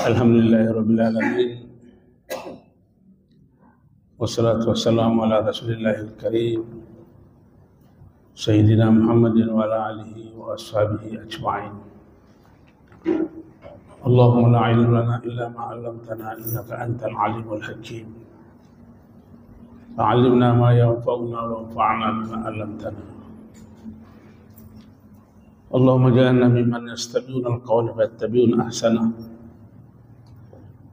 Alhamdulillahirrabbilalamin. Wassalatu wassalamu ala rasulillahil karim Sayyidina Muhammadin wa ala alihi wa ashabihi ajma'in. Allahumma la ilma lana illa ma 'allamtana innaka antal alimul hakim. Fa'allimna ma yanfa'una wa anfa'na bima 'allamtana. Allahumma ja'alna mimman yastabi'una al-qawla fayattabi'una ahsana.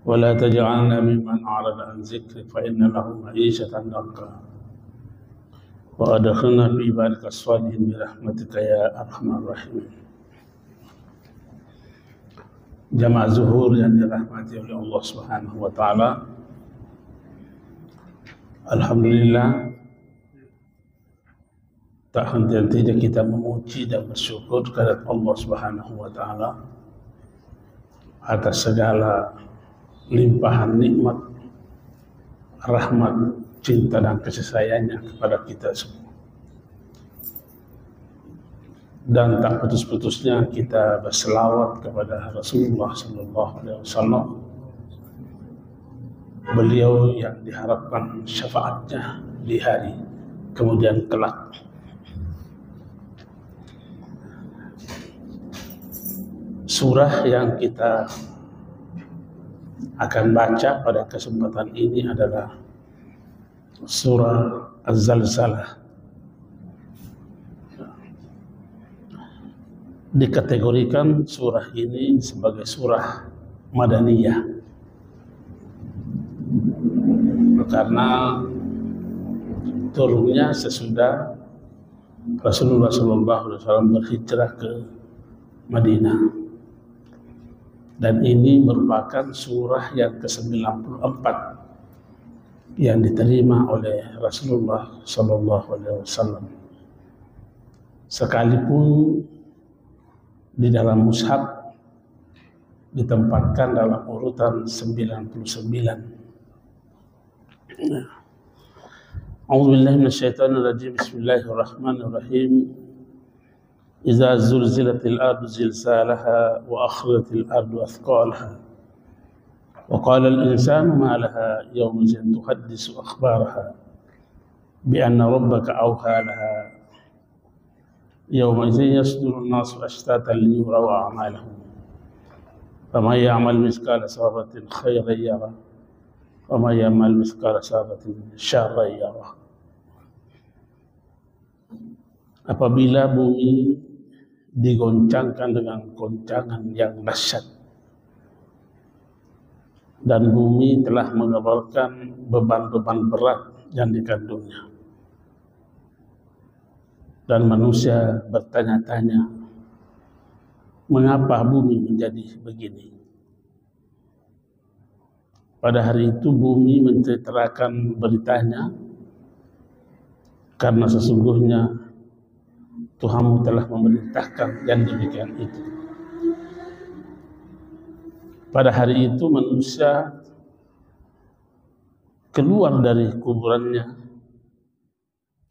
ولا تجعلنا ممن أعرض عن ذكرك فإن له معيشة ضنكا وأدخلنا في عبادك الصالحين برحمتك يا أرحم الراحمين. Jamaah zuhur yang dirahmati oleh Allah Subhanahu wa taala. Alhamdulillah, tak henti-hentinya kita memuji dan bersyukur kepada Allah Subhanahu wa taala atas segala limpahan nikmat, rahmat, cinta dan kasih sayangnya kepada kita semua. Dan tak putus-putusnya kita berselawat kepada Rasulullah SAW. Beliau yang diharapkan syafaatnya di hari kemudian kelak. Surah yang kita akan baca pada kesempatan ini adalah surah Az-Zalzalah. Dikategorikan surah ini sebagai surah Madaniyah karena turunnya sesudah Rasulullah SAW berhijrah ke Madinah. Dan ini merupakan surah yang ke-94 yang diterima oleh Rasulullah SAW. Sekalipun di dalam mushaf ditempatkan dalam urutan 99. A'udzubillahi minasyaitonir rajim. Bismillahirrahmanirrahim. إذا زلزلت الأرض زلزالها وأخرجت الأرض أثقالها وقال الإنسان ما لها يومئذ تحدث أخبارها بأن ربك أوحى لها يومئذ يصدر الناس أشتاتا ليروا أعمالهم فمن يعمل مثقال ذرة خيرا يره ومن يعمل مثقال ذرة شرا يره. Apabila bumi digoncangkan dengan goncangan yang dahsyat dan bumi telah mengeluarkan beban-beban berat yang dikandungnya, dan manusia bertanya-tanya, mengapa bumi menjadi begini? Pada hari itu bumi menceritakan beritanya, karena sesungguhnya Tuhanmu telah memerintahkan yang demikian itu. Pada hari itu manusia keluar dari kuburannya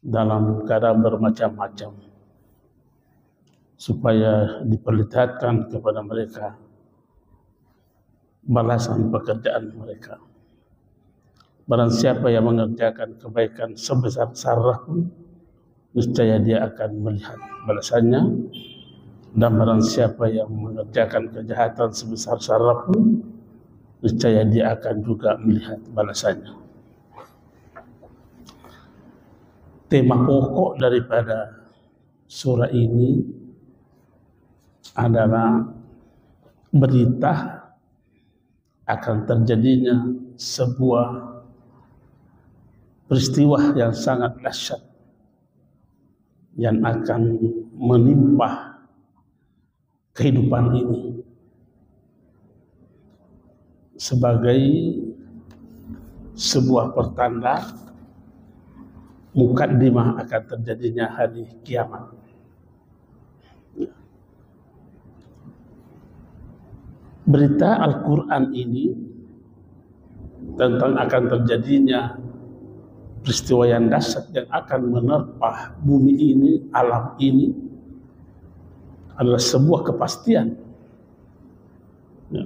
dalam keadaan bermacam-macam supaya diperlihatkan kepada mereka balasan pekerjaan mereka. Barang siapa yang mengerjakan kebaikan sebesar zarah pun, niscaya dia akan melihat balasannya, dan barang siapa yang mengerjakan kejahatan sebesar zarah pun, niscaya dia akan juga melihat balasannya. Tema pokok daripada surah ini adalah berita akan terjadinya sebuah peristiwa yang sangat dahsyat yang akan menimpa kehidupan ini sebagai sebuah pertanda mukaddimah akan terjadinya hari kiamat. Berita Al-Quran ini tentang akan terjadinya peristiwa yang dahsyat yang akan menerpa bumi ini, alam ini, adalah sebuah kepastian. Ya.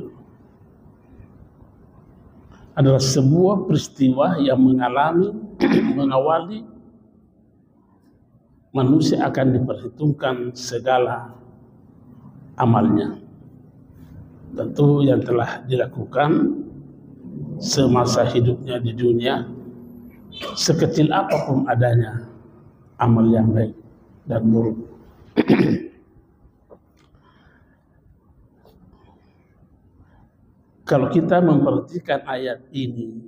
adalah sebuah peristiwa yang mengawali manusia akan diperhitungkan segala amalnya. Tentu yang telah dilakukan semasa hidupnya di dunia, sekecil apapun adanya amal yang baik dan buruk. Kalau kita memperhatikan ayat ini,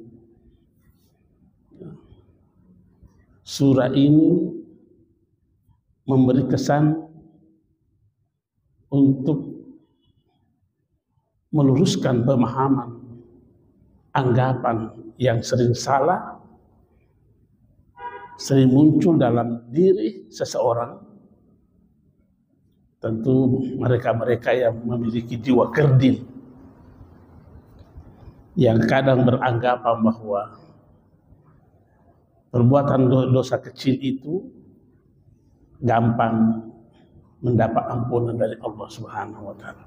surah ini memberi kesan untuk meluruskan pemahaman, anggapan yang sering salah, sering muncul dalam diri seseorang. Tentu mereka-mereka yang memiliki jiwa kerdil, yang kadang beranggapan bahwa perbuatan dosa kecil itu gampang mendapat ampunan dari Allah Subhanahu wa Ta'ala.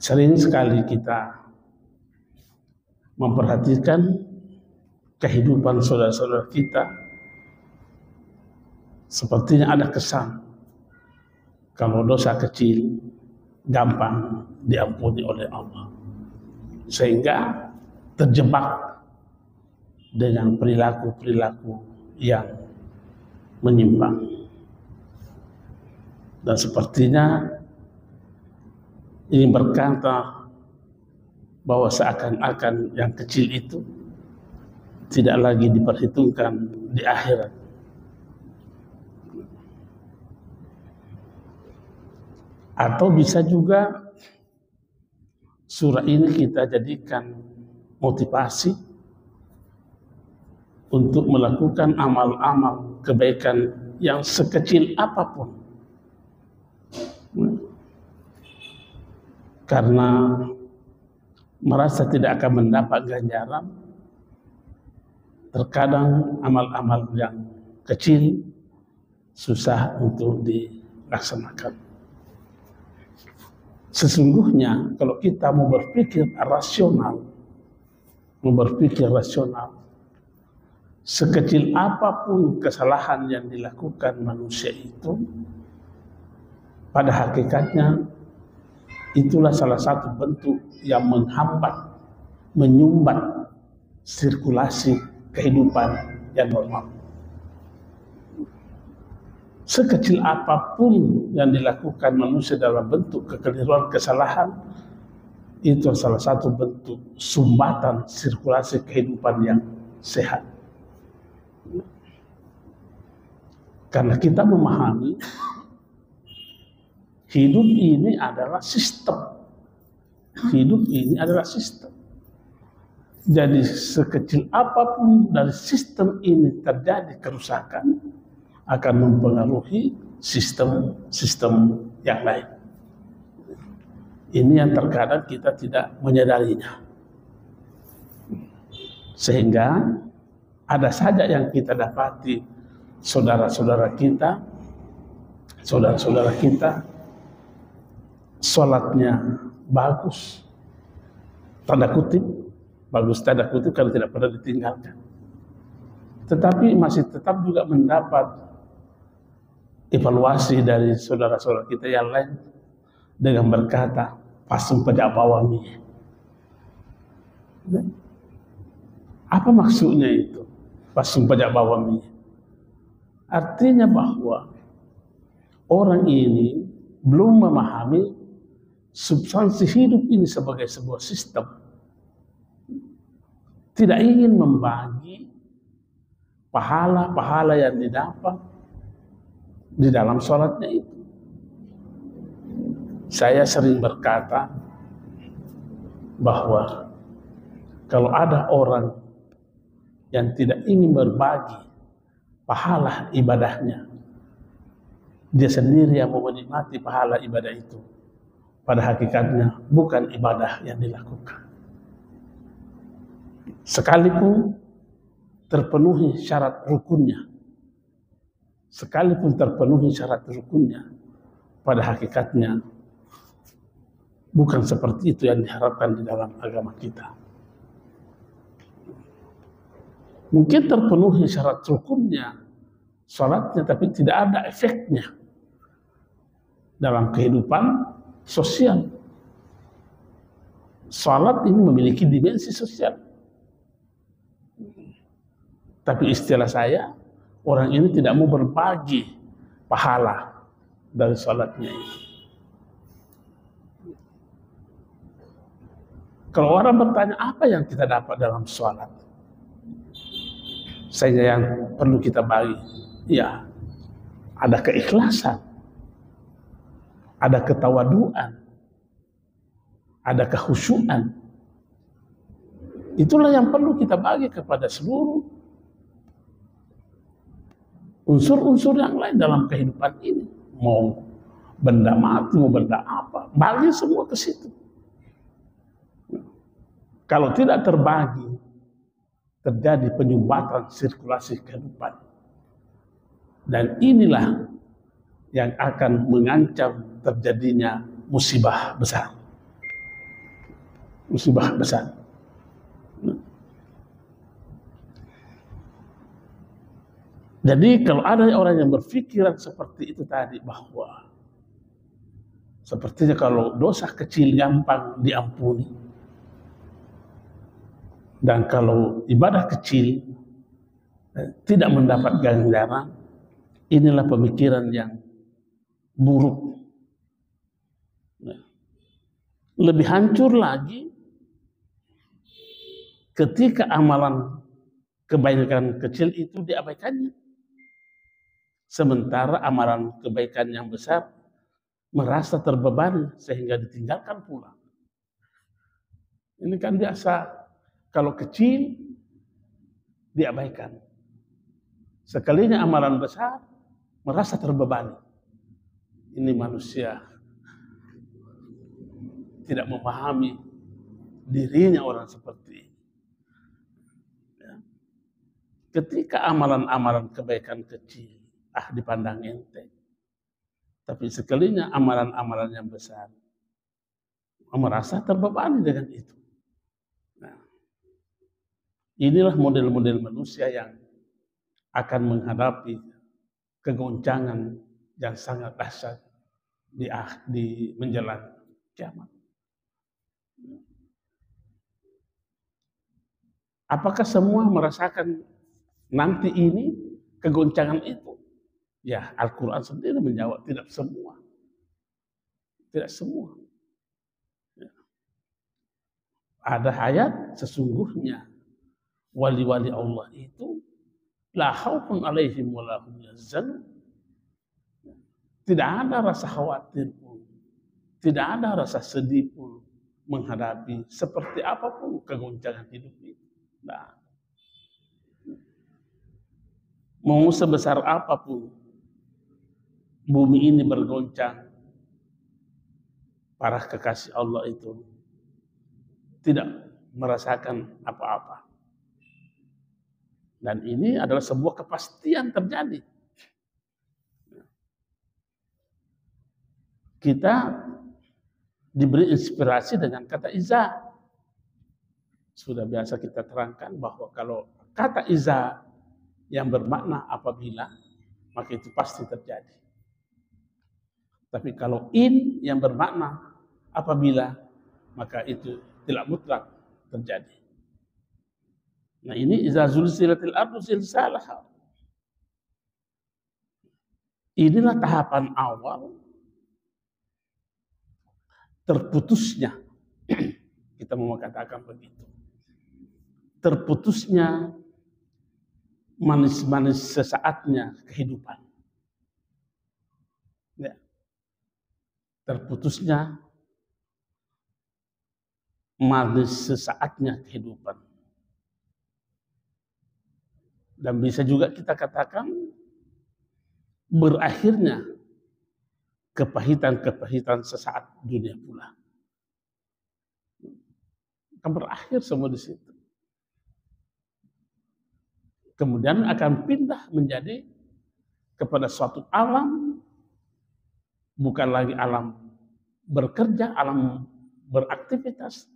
Sering sekali kita memperhatikan kehidupan saudara-saudara kita, sepertinya ada kesan kalau dosa kecil gampang diampuni oleh Allah, sehingga terjebak dengan perilaku-perilaku yang menyimpang. Dan sepertinya ini berkata bahwa seakan-akan yang kecil itu tidak lagi diperhitungkan di akhirat. Atau bisa juga surah ini kita jadikan motivasi untuk melakukan amal-amal kebaikan yang sekecil apapun. Karena merasa tidak akan mendapat ganjaran, terkadang amal-amal yang kecil susah untuk dilaksanakan. Sesungguhnya kalau kita mau berpikir rasional, sekecil apapun kesalahan yang dilakukan manusia itu, pada hakikatnya itulah salah satu bentuk yang menghambat, menyumbat sirkulasi kehidupan yang normal. Sekecil apapun yang dilakukan manusia dalam bentuk kekeliruan, kesalahan, itu salah satu bentuk sumbatan sirkulasi kehidupan yang sehat. Karena kita memahami hidup ini adalah sistem. Hidup ini adalah sistem. Jadi sekecil apapun dari sistem ini terjadi kerusakan, akan mempengaruhi sistem yang lain. Ini yang terkadang kita tidak menyadarinya. Sehingga ada saja yang kita dapati saudara-saudara kita sholatnya bagus, tanda kutip, bagus tanda kutip karena tidak pernah ditinggalkan, tetapi masih tetap juga mendapat evaluasi dari saudara-saudara kita yang lain dengan berkata, pasung pejak bawami. Apa maksudnya itu? Pasung pejak bawami. Artinya bahwa orang ini belum memahami substansi hidup ini sebagai sebuah sistem. Tidak ingin membagi pahala-pahala yang didapat di dalam sholatnya itu. Saya sering berkata bahwa kalau ada orang yang tidak ingin berbagi pahala ibadahnya, dia sendiri yang mau menikmati pahala ibadah itu, pada hakikatnya bukan ibadah yang dilakukan. Sekalipun terpenuhi syarat rukunnya, pada hakikatnya bukan seperti itu yang diharapkan di dalam agama kita. Mungkin terpenuhi syarat rukunnya, sholatnya, tapi tidak ada efeknya dalam kehidupan sosial. Sholat ini memiliki dimensi sosial. Tapi istilah saya, orang ini tidak mau berbagi pahala dari sholatnya itu. Kalau orang bertanya apa yang kita dapat dalam sholat, saya yang perlu kita bagi, ya ada keikhlasan, ada ketawaduan, ada kehusyuan. Itulah yang perlu kita bagi kepada seluruh unsur-unsur yang lain dalam kehidupan ini. Mau benda mati, mau benda apa, bagi semua ke situ. Kalau tidak terbagi, terjadi penyumbatan sirkulasi kehidupan. Dan inilah yang akan mengancam terjadinya musibah besar. Musibah besar. Jadi kalau ada orang yang berpikiran seperti itu tadi, bahwa sepertinya kalau dosa kecil gampang diampuni, dan kalau ibadah kecil tidak mendapat ganjaran, inilah pemikiran yang buruk. Lebih hancur lagi ketika amalan kebaikan kecil itu diabaikannya, sementara amalan kebaikan yang besar merasa terbebani sehingga ditinggalkan pula. Ini kan biasa. Kalau kecil diabaikan, sekalinya amalan besar merasa terbebani. Ini manusia tidak memahami dirinya orang seperti ini. Ketika amalan-amalan kebaikan kecil dipandang enteng, tapi sekalinya amalan-amalan yang besar merasa terbebani dengan itu. Inilah model-model manusia yang akan menghadapi kegoncangan yang sangat dahsyat di menjelang kiamat. Apakah semua merasakan nanti ini kegoncangan itu? Ya, Al-Quran sendiri menjawab tidak semua. Tidak semua. Ada ayat sesungguhnya wali-wali Allah itu la khaufun alaihim wa la hum yahzanun. Tidak ada rasa khawatir pun, tidak ada rasa sedih pun menghadapi seperti apapun kegoncangan hidup itu. Nah, mau sebesar apapun bumi ini bergoncang, para kekasih Allah itu tidak merasakan apa-apa. Dan ini adalah sebuah kepastian terjadi. Kita diberi inspirasi dengan kata iza. Sudah biasa kita terangkan bahwa kalau kata iza yang bermakna apabila, maka itu pasti terjadi. Tapi kalau in yang bermakna apabila, maka itu tidak mutlak terjadi. Nah, ini iza zulzilatil ardu zilzalaha. Inilah tahapan awal terputusnya, kita mau katakan begitu, terputusnya manis-manis sesaatnya kehidupan. Ya. Terputusnya manis sesaatnya kehidupan. Dan bisa juga kita katakan berakhirnya kepahitan-kepahitan sesaat dunia pula. Akan berakhir semua di situ. Kemudian akan pindah menjadi kepada suatu alam, bukan lagi alam bekerja, alam beraktivitas,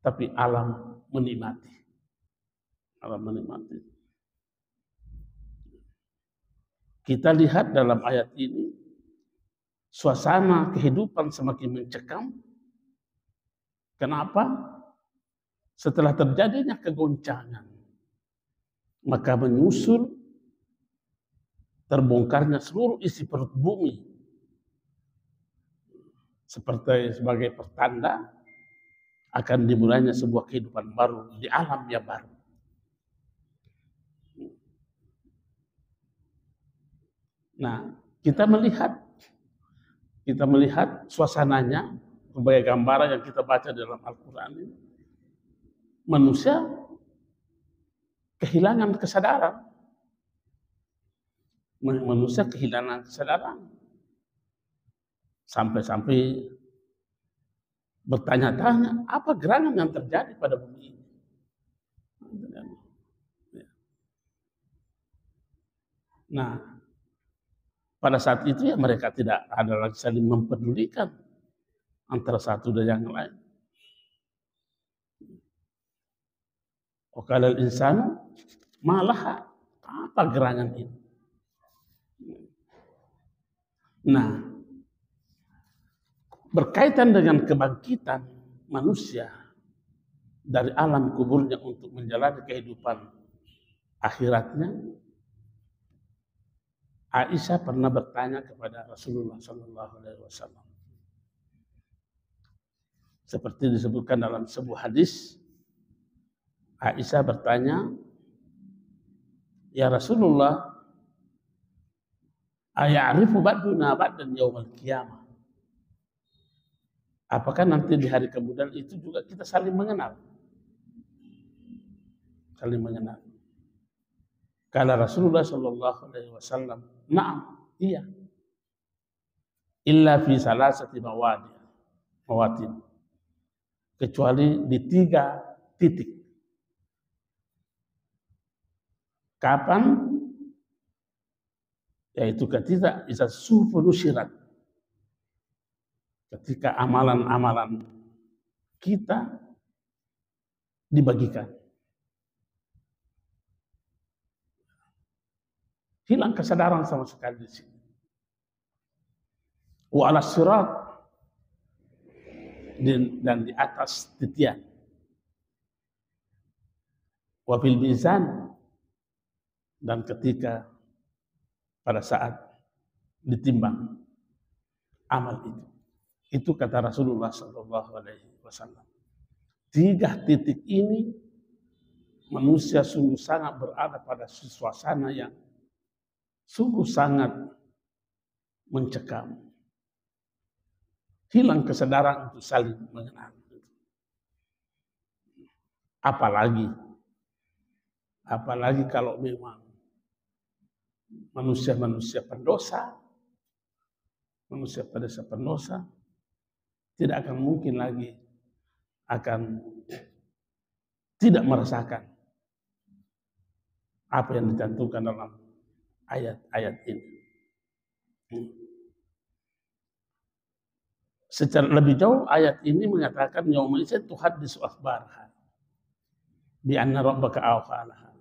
tapi alam menikmati. Alam menikmati. Kita lihat dalam ayat ini, suasana kehidupan semakin mencekam. Kenapa? Setelah terjadinya kegoncangan, maka menyusul terbongkarnya seluruh isi perut bumi, seperti sebagai pertanda akan dimulainya sebuah kehidupan baru di alam yang baru. Nah, kita melihat suasananya sebagai gambaran yang kita baca dalam Al-Quran ini. Manusia kehilangan kesadaran. Manusia kehilangan kesadaran. Sampai-sampai bertanya-tanya, apa gerangan yang terjadi pada bumi ini? Nah, pada saat itu ya mereka tidak ada lagi saling mempedulikan antara satu dan yang lain. Wakal insan malah apa gerangan ini? Nah, berkaitan dengan kebangkitan manusia dari alam kuburnya untuk menjalani kehidupan akhiratnya, Aisyah pernah bertanya kepada Rasulullah SAW. Seperti disebutkan dalam sebuah hadis, Aisyah bertanya, "Ya Rasulullah, aya'rifu ba'duna ba'dan yaumal qiyamah?" Apakah nanti di hari kemudian itu juga kita saling mengenal? Saling mengenal. Kala Rasulullah SAW, "Na'am, iya. Illa fi salasati mawatin." Kecuali di 3 titik. Kapan? Yaitu ketika isa sufu nusyirat. Ketika amalan-amalan kita dibagikan. Hilang kesadaran sama sekali di sini. Wa ala sirat, dan di atas titian. Wa fil mizan, dan ketika pada saat ditimbang amal itu. Itu kata Rasulullah SAW. 3 titik ini manusia sungguh sangat berada pada suasana yang sungguh sangat mencekam. Hilang kesadaran untuk saling mengenal. Apalagi kalau memang manusia pendosa, tidak akan mungkin lagi akan tidak merasakan apa yang dicantumkan dalam ayat-ayat ini. Secara lebih jauh ayat ini mengatakan yauma idzin tuhaddisu akhbaraha bi anna rabbaka awqalaha.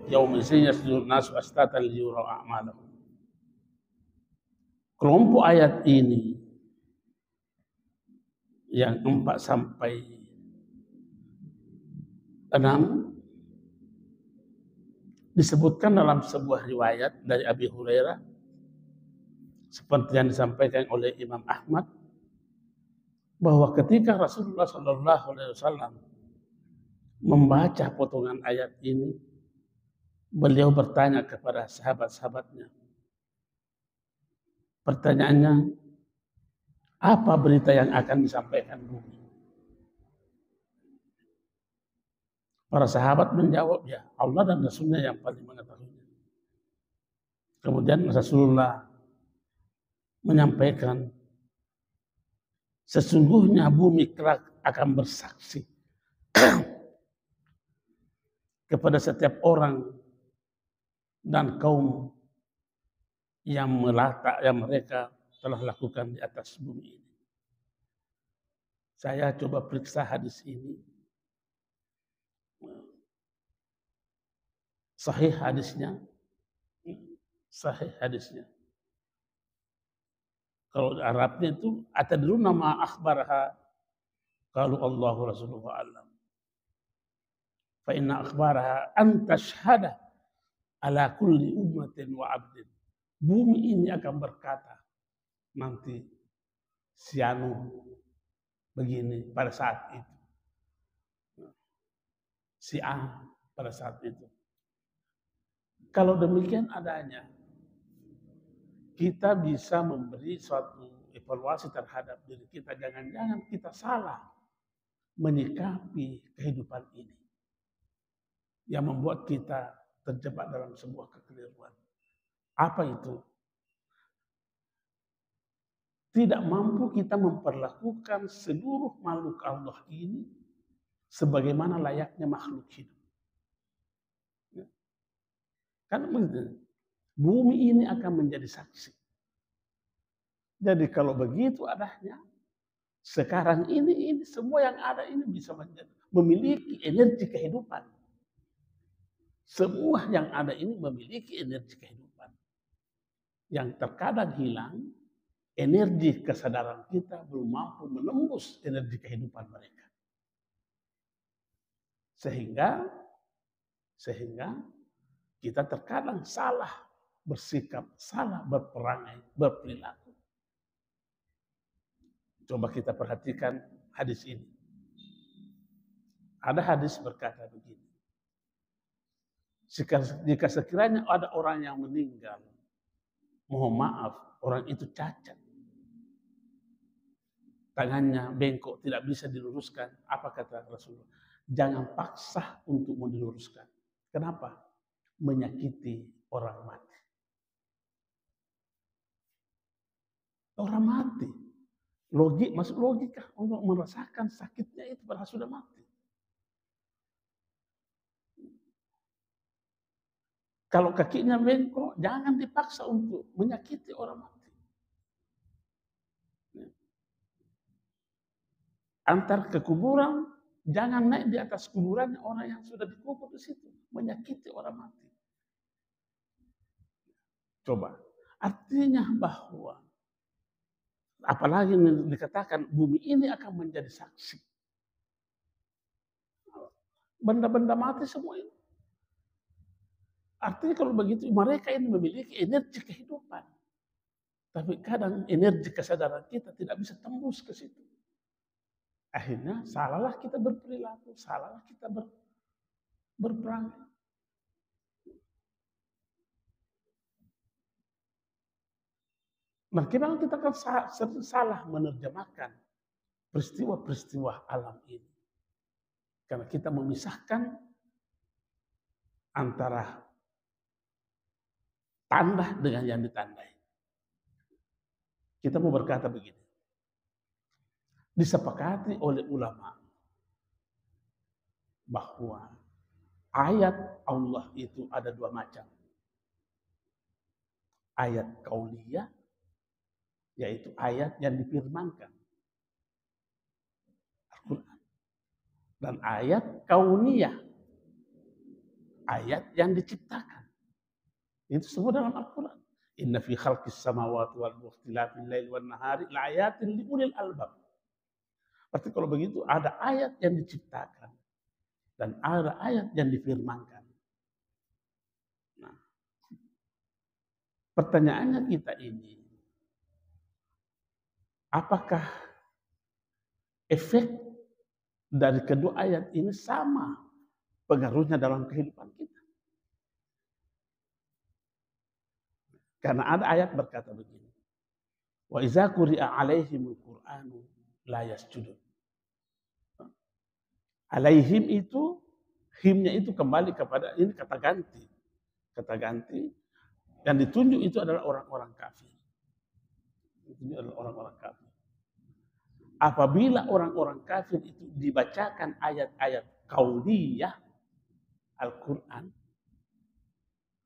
Yauma idzin yasdurun nasu astatan liyurau a'malahum. Kelompok ayat ini yang 4 sampai 6 disebutkan dalam sebuah riwayat dari Abi Hurairah seperti yang disampaikan oleh Imam Ahmad, bahwa ketika Rasulullah SAW membaca potongan ayat ini, beliau bertanya kepada sahabat-sahabatnya. Pertanyaannya, apa berita yang akan disampaikan bumi? Para sahabat menjawab, ya Allah dan Rasulnya yang paling mengetahuinya. Kemudian Rasulullah menyampaikan, sesungguhnya bumi kelak akan bersaksi kepada setiap orang dan kaum yang mereka telah lakukan di atas bumi ini. Saya coba periksa hadis ini. Sahih hadisnya, Sahih hadisnya. Kalau Arabnya itu atadruna ma akhbaraha, qalu Allahu Rasuluhu a'lam. Fa inna akhbaraha an tashhada ala kulli ummatin wa abdin. Bumi ini akan berkata nanti si anu begini pada saat itu. Si A pada saat itu. Kalau demikian adanya, kita bisa memberi suatu evaluasi terhadap diri kita. Jangan-jangan kita salah menyikapi kehidupan ini yang membuat kita terjebak dalam sebuah kekeliruan. Apa itu? Tidak mampu kita memperlakukan seluruh makhluk Allah ini sebagaimana layaknya makhluk hidup. Karena begitu, bumi ini akan menjadi saksi. Jadi kalau begitu adanya, sekarang ini semua yang ada ini bisa memiliki energi kehidupan. Semua yang ada ini memiliki energi kehidupan. Yang terkadang hilang, energi kesadaran kita belum mampu menembus energi kehidupan mereka. Sehingga kita terkadang salah bersikap, salah berperangai, berperilaku. Coba kita perhatikan hadis ini. Ada hadis berkata begini. Jika sekiranya ada orang yang meninggal, mohon maaf, orang itu cacat. Tangannya bengkok, tidak bisa diluruskan. Apa kata Rasulullah? Jangan paksa untuk diluruskan. Kenapa? Menyakiti orang mati. Orang mati. Masuk logika untuk merasakan sakitnya itu padahal sudah mati. Kalau kakinya bengkok, jangan dipaksa untuk menyakiti orang mati. Antar ke kuburan, jangan naik di atas kuburannya orang yang sudah dikubur di situ, menyakiti orang mati. Coba, artinya bahwa apalagi dikatakan bumi ini akan menjadi saksi. Benda-benda mati semua ini. Artinya kalau begitu mereka ini memiliki energi kehidupan. Tapi kadang energi kesadaran kita tidak bisa tembus ke situ. Akhirnya salahlah kita berperilaku, salahlah kita berperangai. Nah, kita akan salah menerjemahkan peristiwa-peristiwa alam ini. Karena kita memisahkan antara tanda dengan yang ditandai. Kita mau berkata begini. Disepakati oleh ulama bahwa ayat Allah itu ada dua macam. Ayat qauliyah, yaitu ayat yang difirmankan. Al-Quran. Dan ayat kauniyah, ayat yang diciptakan. Itu semua dalam Al-Quran. Inna fi khalqis samawati wal ikhtilafil laili wan nahari laayatin liulil albab. Berarti kalau begitu ada ayat yang diciptakan dan ada ayat yang difirmankan. Nah, pertanyaannya kita ini, apakah efek dari kedua ayat ini sama pengaruhnya dalam kehidupan kita? Karena ada ayat berkata begini. Wa iza quri'a 'alaihimul Qur'anu la yasjudun. Alaihim itu, himnya itu kembali kepada ini kata ganti. Kata ganti yang ditunjuk itu adalah orang-orang kafir. Itu adalah orang-orang kafir. Apabila orang-orang kafir itu dibacakan ayat-ayat qauliyah Al-Quran,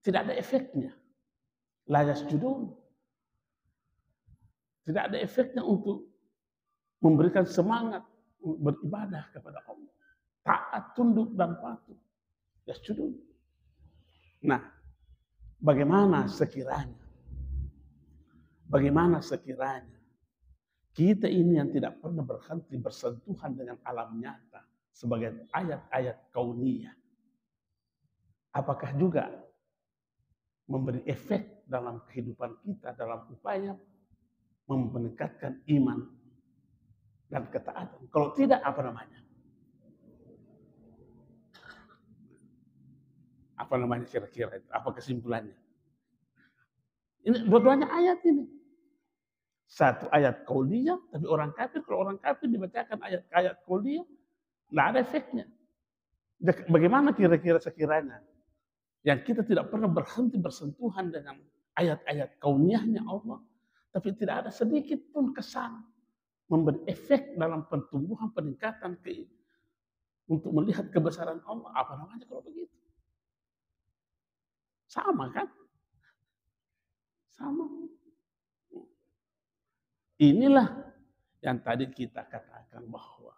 tidak ada efeknya. La yasjudun. Tidak ada efeknya untuk memberikan semangat beribadah kepada Allah. Taat, tunduk, dan patuh. Yasjudun. Nah, Bagaimana sekiranya kita ini yang tidak pernah berhenti bersentuhan dengan alam nyata sebagai ayat-ayat kauniyah, apakah juga memberi efek dalam kehidupan kita dalam upaya meningkatkan iman dan ketaatan? Kalau tidak, apa namanya? Apa namanya kira-kira itu? Apa kesimpulannya? Ini dua-duanya ayat ini. Satu ayat qauliyah, tapi orang kafir, kalau orang kafir dibacakan ayat-ayat qauliyah, nggak ada efeknya. Bagaimana kira-kira sekiranya yang kita tidak pernah berhenti bersentuhan dengan ayat-ayat kauniyahnya Allah, tapi tidak ada sedikit pun kesan memberi efek dalam pertumbuhan, peningkatan untuk melihat kebesaran Allah. Apa namanya kalau begitu? Sama kan? Sama. Inilah yang tadi kita katakan bahwa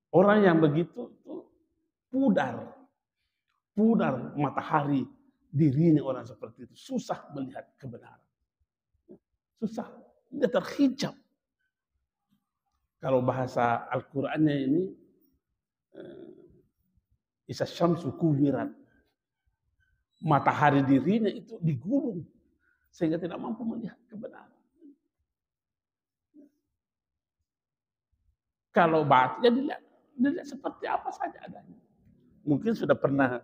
orang yang begitu itu pudar matahari dirinya, orang seperti itu susah melihat kebenaran. Susah, dia terhijab. Kalau bahasa Al-Qur'annya ini isa syamsu kuwirat. Matahari dirinya itu digulung sehingga tidak mampu melihat kebenaran. Kalau batinnya dilihat seperti apa saja adanya. Mungkin sudah pernah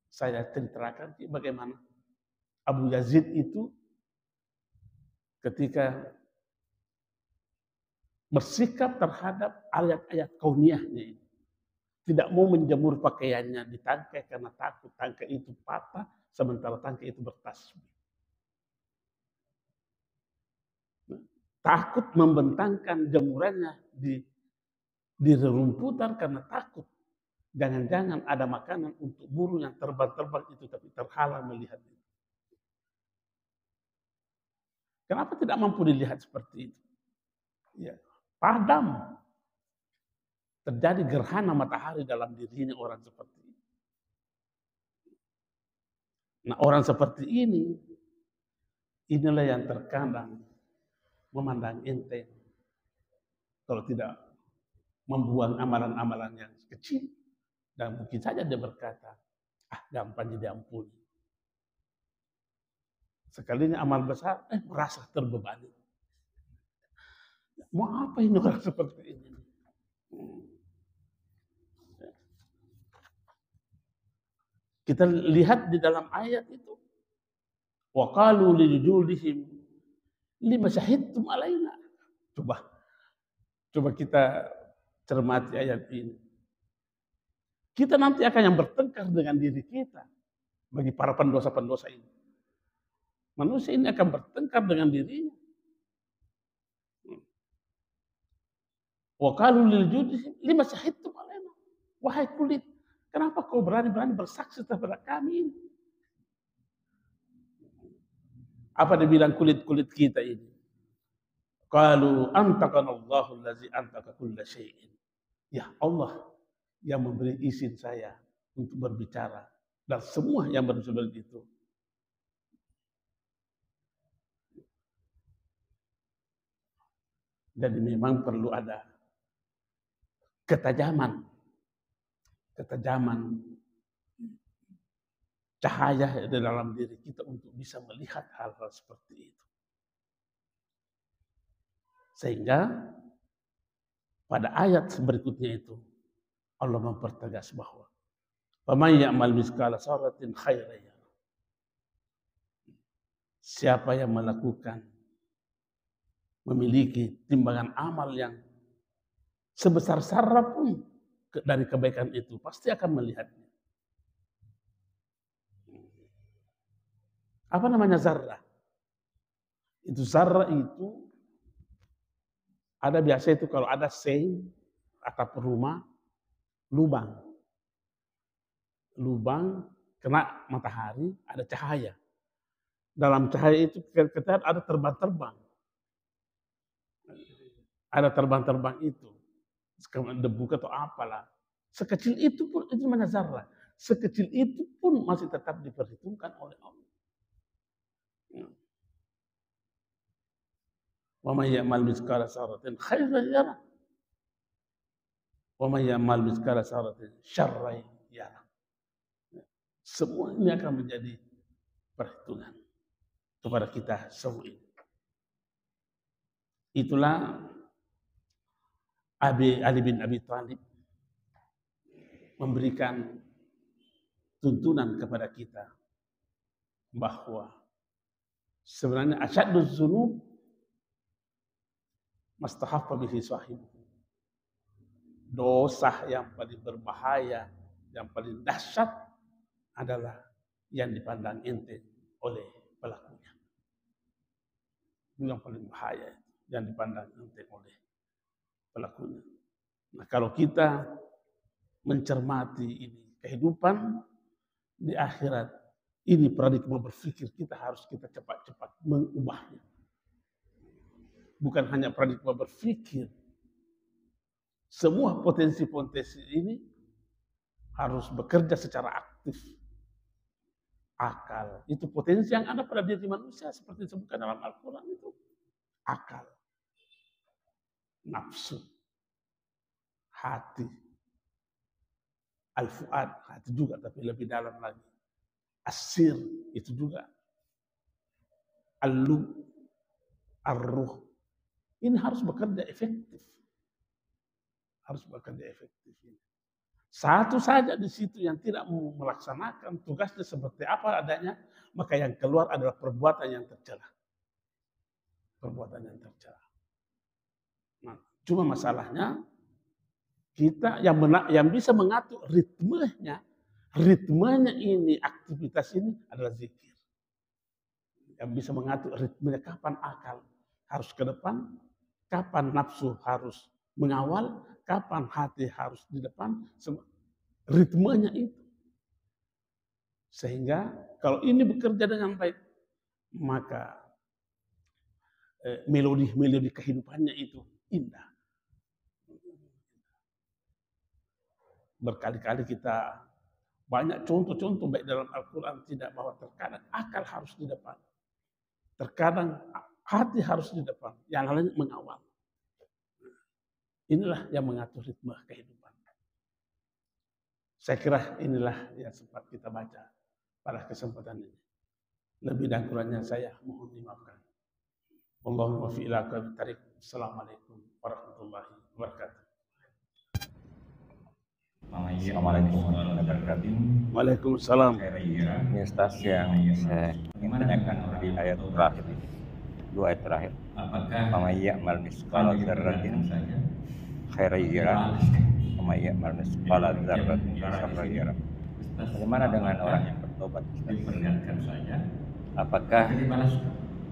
saya ceritakan bagaimana Abu Yazid itu ketika bersikap terhadap ayat-ayat kauniyahnya ini, tidak mau menjemur pakaiannya di tangkai karena takut tangkai itu patah sementara tangkai itu bertasbih. Takut membentangkan jemurannya di rerumputan karena takut jangan-jangan ada makanan untuk burung yang terbang-terbang itu, tapi terhalang melihat itu. Kenapa tidak mampu dilihat seperti itu? Ya, padam. Terjadi gerhana matahari dalam dirinya orang seperti ini. Nah, orang seperti ini, inilah yang terkadang memandang enteng kalau tidak membuang amalan-amalan yang kecil. Dan mungkin saja dia berkata, gampang diampuni. Sekalinya amal besar, merasa terbebani. Mau apa ini orang seperti ini? Kita lihat di dalam ayat itu. Wa qalu lijulihim lima syahidtum alaina. Coba kita cermati ayat ini. Kita nanti akan yang bertengkar dengan diri kita bagi para pendosa-pendosa ini. Manusia ini akan bertengkar dengan dirinya. Wa qalu lijulihim lima syahidtum alaina. Wahai kulit, kenapa kau berani-berani bersaksi terhadap kami ini? Apa dia bilang kulit-kulit kita ini? Qalu antaqanallahu allazi antaqa kulla syai'in. Ya Allah yang memberi izin saya untuk berbicara dan semua yang bersumber itu. Jadi memang perlu ada ketajaman cahaya di dalam diri kita untuk bisa melihat hal-hal seperti itu. Sehingga pada ayat berikutnya itu Allah mempertegas bahwa faman ya'mal mithqala dzarratin khairan yarah. Siapa yang memiliki timbangan amal yang sebesar zarah pun dari kebaikan itu pasti akan melihatnya. Apa namanya zarah? Itu zarah itu ada biasa itu kalau ada seng atap rumah, lubang kena matahari, ada cahaya. Dalam cahaya itu kita ada terbang-terbang. Ada terbang-terbang itu. Debu atau apalah. Sekecil itu pun itu namanya zarah. sekecil itu pun masih tetap diperhitungkan oleh Allah. Wa may ya'mal mithqala dzarratin khairan yarah. Wa may ya'mal mithqala dzarratin syarran yarah. Semua ini akan menjadi perhitungan kepada kita semua ini. Itulah Ali bin Abi Thalib memberikan tuntunan kepada kita bahwa sebenarnya asyaddu dzunub mastahaffa bihi sahibuhu. Dosa yang paling berbahaya, yang paling dahsyat adalah yang dipandang enteng oleh pelakunya. Yang paling bahaya, yang dipandang enteng oleh pelakunya. Nah, kalau kita mencermati ini kehidupan di akhirat, ini paradigma berpikir kita harus kita cepat-cepat mengubahnya. Bukan hanya paradigma berpikir, semua potensi-potensi ini harus bekerja secara aktif. Akal, itu potensi yang ada pada diri manusia seperti disebutkan dalam Al-Quran itu. Akal, nafsu, hati, al-fuad, hati juga tapi lebih dalam lagi. Asir, itu juga. Al-lub, ar-ruh. Ini harus bekerja efektif. Harus bekerja efektif. Satu saja di situ yang tidak mau melaksanakan tugasnya seperti apa adanya, maka yang keluar adalah perbuatan yang tercela. Perbuatan yang tercela. Nah, cuma masalahnya kita yang bisa mengatur ritmenya ini, aktivitas ini adalah zikir. Yang bisa mengatur ritmenya kapan akal harus ke depan, kapan nafsu harus mengawal, kapan hati harus di depan, ritmenya itu. Sehingga kalau ini bekerja dengan baik, maka melodi-melodi kehidupannya itu indah. Berkali-kali kita banyak contoh-contoh baik dalam Al-Quran tidak, bahwa terkadang akal harus di depan. Terkadang hati harus di depan, yang lain mengawal. Inilah yang mengatur ritme kehidupan. Saya kira inilah yang sempat kita baca pada kesempatan ini. Lebih dan kurangnya saya mohon dimaafkan. Allahumma fi ila aqwamit thariq. Assalamualaikum warahmatullahi wabarakatuh. Assalamualaikum warahmatullahi wabarakatuh. Waalaikumsalam. Ini Ustaz yang saya ingin tanyakan di ayat terakhir ini. 2 ayat terakhir. Wa may ya'mal mithqala dzarratin khairan yarah wa may ya'mal mithqala dzarratin syarran yarah. Bagaimana dengan orang yang bertobat, Ustaz? Apakah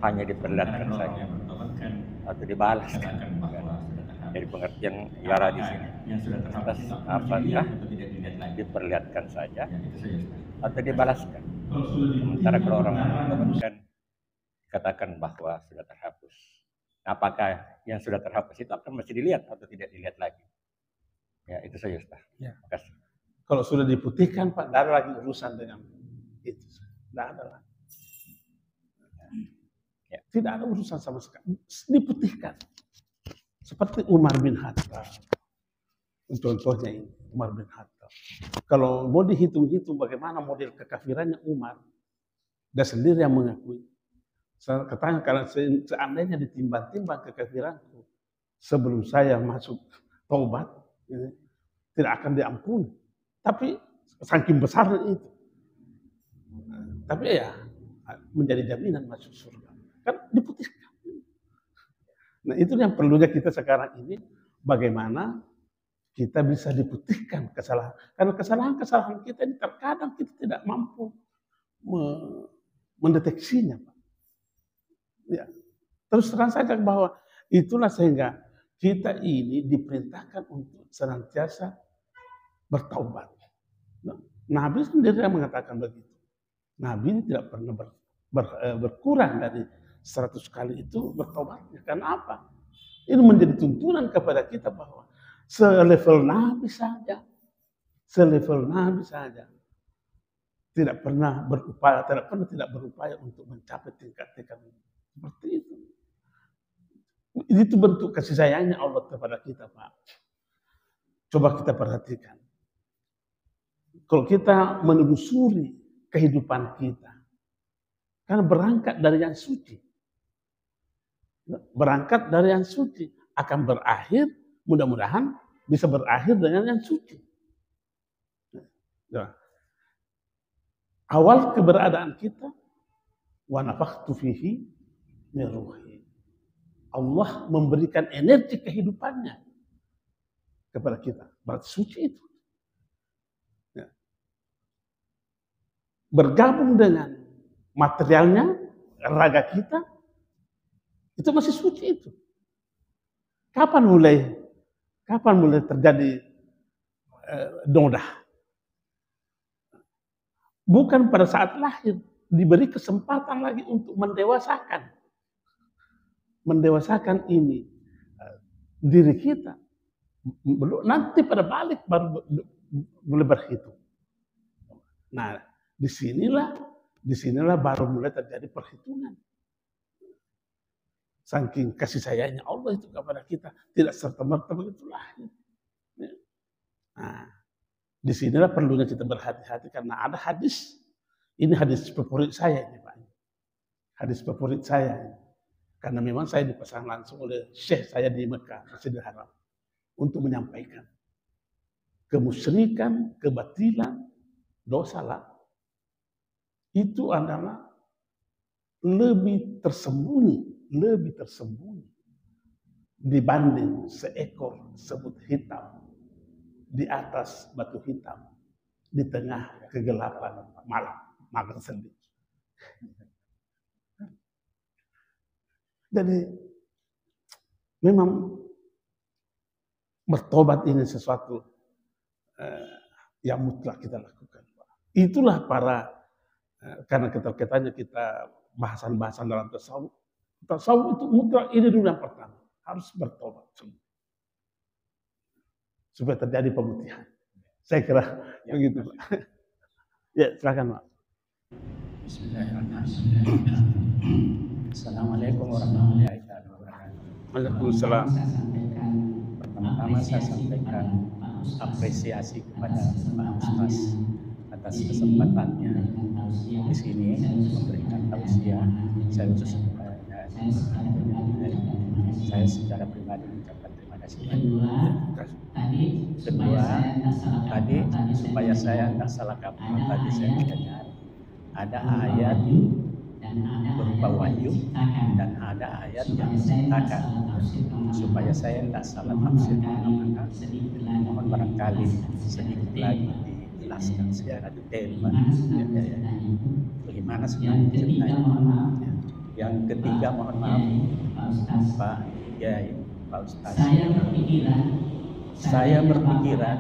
hanya diperlihatkan saja atau dibalas? Jadi pengertian yara di sini, Ustaz, apakah diperlihatkan saja atau dibalaskan? Sementara kalau orang bertobat kan dikatakan bahwa sudah terhapus. Apakah yang sudah terhapus itu akan masih dilihat atau tidak dilihat lagi? Ya, itu saja, Ustaz. Ya. Makasih. Kalau sudah diputihkan, Pak, tidak ada lagi urusan dengan itu. Tidak ada lagi. Ya. Tidak ada urusan sama sekali. Diputihkan. Seperti Umar bin Khattab. Contohnya ini, Umar bin Khattab. Kalau mau dihitung-hitung bagaimana model kekafirannya Umar, dia sendiri yang mengakui. Saya katakan kalau seandainya ditimbang-timbang kekafiranku sebelum saya masuk taubat, ini tidak akan diampuni. Tapi saking besarnya itu. Tapi ya menjadi jaminan masuk surga. Kan diputihkan. Nah, itu yang perlunya kita sekarang ini, bagaimana kita bisa diputihkan kesalahan. Karena kesalahan-kesalahan kita ini terkadang kita tidak mampu mendeteksinya, Pak. Ya. Terus terang saja bahwa itulah sehingga kita ini diperintahkan untuk senantiasa bertaubat. Nabi sendiri yang mengatakan begitu. Nabi ini tidak pernah berkurang dari 100 kali itu bertaubatnya. Karena apa? Ini menjadi tuntunan kepada kita bahwa selevel Nabi saja tidak pernah berupaya untuk mencapai tingkat-tingkat seperti itu. Itu bentuk kasih sayangnya Allah kepada kita, Pak. Coba kita perhatikan. Kalau kita menelusuri kehidupan kita, karena berangkat dari yang suci. Berangkat dari yang suci akan berakhir, mudah-mudahan bisa berakhir dengan yang suci. Nah, awal keberadaan kita, wa nafakhtu fihi min ruhi. Allah memberikan energi kehidupannya kepada kita. Berarti suci itu. Ya. Bergabung dengan materialnya, raga kita, itu masih suci itu. Kapan mulai terjadi nodah? Bukan pada saat lahir, diberi kesempatan lagi untuk mendewasakan. Mendewasakan ini diri kita. Belum, nanti pada balik baru mulai berhitung. Nah, disinilah baru mulai terjadi perhitungan. Saking kasih sayangnya Allah itu kepada kita, tidak serta-merta begitu lahir. Nah, disinilah perlunya kita berhati-hati karena ada hadis. Ini hadis favorit saya ini, Pak. Hadis favorit saya ini. Karena memang saya dipasang langsung oleh Syekh saya di Mekah, Masjidil Haram, untuk menyampaikan kemusyrikan, kebatilan, dosa itu adalah lebih tersembunyi dibanding seekor semut hitam di atas batu hitam di tengah kegelapan malam sendiri. Jadi memang bertobat ini sesuatu yang mutlak kita lakukan. Itulah karena kita bahasan-bahasan dalam tasawuf. Tasawuf itu mutlak, ini dulu yang pertama. Harus bertobat semua. Supaya terjadi pemutihan. Saya kira begitu, Pak. Ya, silakan, Pak. Bismillahirrahmanirrahim. Assalamualaikum warahmatullahi wabarakatuh. Waalaikumsalam. Pertama-tama saya sampaikan apresiasi kepada Pak Ustaz atas kesempatannya di sini memberikan tausiah. Saya khusus kepada saya secara pribadi mengucapkan terima kasih. Kedua, tadi supaya saya tidak salah kaprah, tadi saya mendengar ada ayat berupa wahyu dan ada ayat yang menciptakan. Supaya saya tidak salah tafsir, maka mohon barangkali sedikit lagi dijelaskan secara detail, Pak. Bagaimana sebenarnya ceritanya? Yang ketiga, mohon maaf Pak Kiai, Pak Ustaz. Saya berpikiran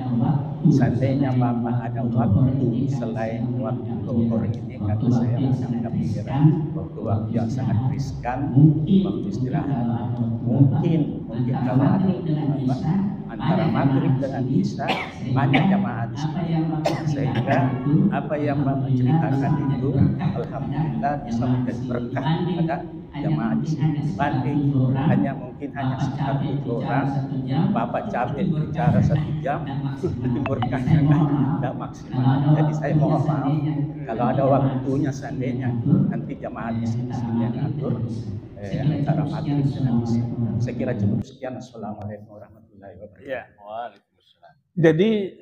seandainya Bapak ada waktu selain waktu zuhur ini, karena saya ada pikiran waktu yang sangat riskan, waktu istirahat. Mungkin kalau ada antara maghrib dengan isya banyak jamaah di sini, sehingga apa yang Bapak ceritakan itu alhamdulillah bisa menjadi berkah pada jamaah di sini. Dibanding hanya sekitar 7 orang, Bapak capek bicara 1 jam, itu berkahnya tidak maksimal. Jadi saya mohon maaf kalau ada waktunya seandainya nanti jamaah di sini yang ngatur antara maghrib dengan isya. Saya kira cukup sekian. Assalamualaikum warahmatullahi wabarakatuh. Ya. Waalaikumsalam. Jadi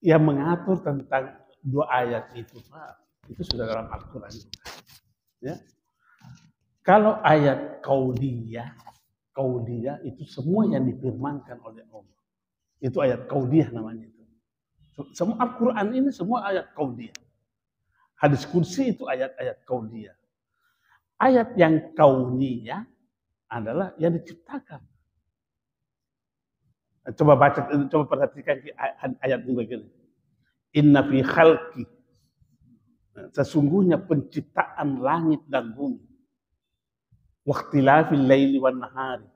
yang mengatur tentang 2 ayat itu, Pak, itu sudah dalam Al-Quran juga. Ya. Kalau ayat qauliyah itu semua yang difirmankan oleh Allah. Itu ayat qauliyah namanya itu. Semua Al-Quran ini semua ayat qauliyah. Hadis kursi itu ayat-ayat qauliyah. Ayat yang kauniyah adalah yang diciptakan. Coba perhatikan ayat ini begini. Inna fi khalqi, sesungguhnya penciptaan langit dan bumi, waqtilafil laili wan nahari,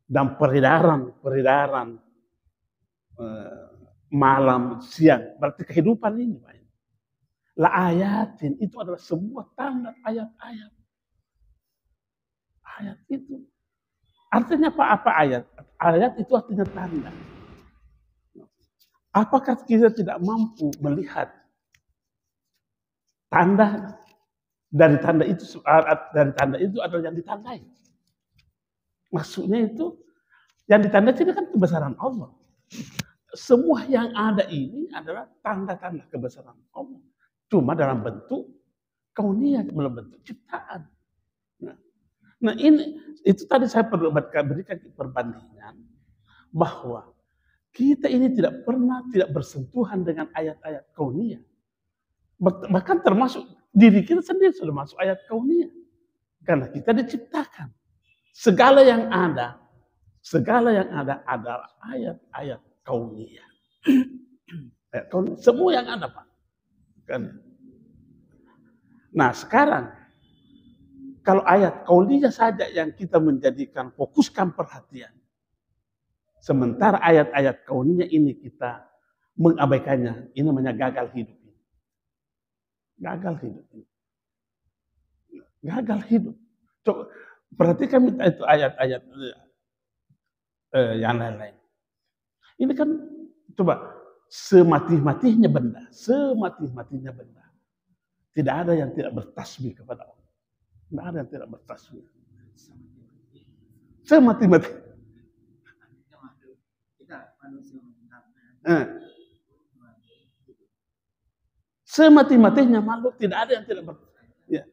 dan peredaran malam siang, berarti kehidupan ini, Pak. La ayatin itu adalah sebuah tanda ayat-ayat. Ayat itu. Artinya apa ayat? Ayat itu artinya tanda. Apakah kita tidak mampu melihat tanda dari tanda itu adalah yang ditandai. Maksudnya itu yang ditandai itu kan kebesaran Allah. Semua yang ada ini adalah tanda-tanda kebesaran Allah. Cuma dalam bentuk kauniyah, dalam bentuk ciptaan. Nah ini itu tadi saya berikan perbandingan bahwa kita ini tidak bersentuhan dengan ayat-ayat kauniyah. Bahkan termasuk diri kita sendiri sudah masuk ayat kauniyah. Karena kita diciptakan. Segala yang ada adalah ayat-ayat kauniyah. Semua yang ada, Pak. Kan? Nah sekarang, kalau ayat kauniyah saja yang kita menjadikan, fokuskan perhatian. Sementara ayat-ayat kauniyah ini kita mengabaikannya. Ini namanya gagal hidup. Gagal hidup. Gagal hidup. Coba perhatikan itu ayat-ayat yang lain-lain. Ini kan coba semati-matinya benda, tidak ada yang tidak bertasbih kepada Allah. Tidak ada yang tidak bertasbih. Semati-mati. Semati-matinya makhluk tidak ada yang tidak ya.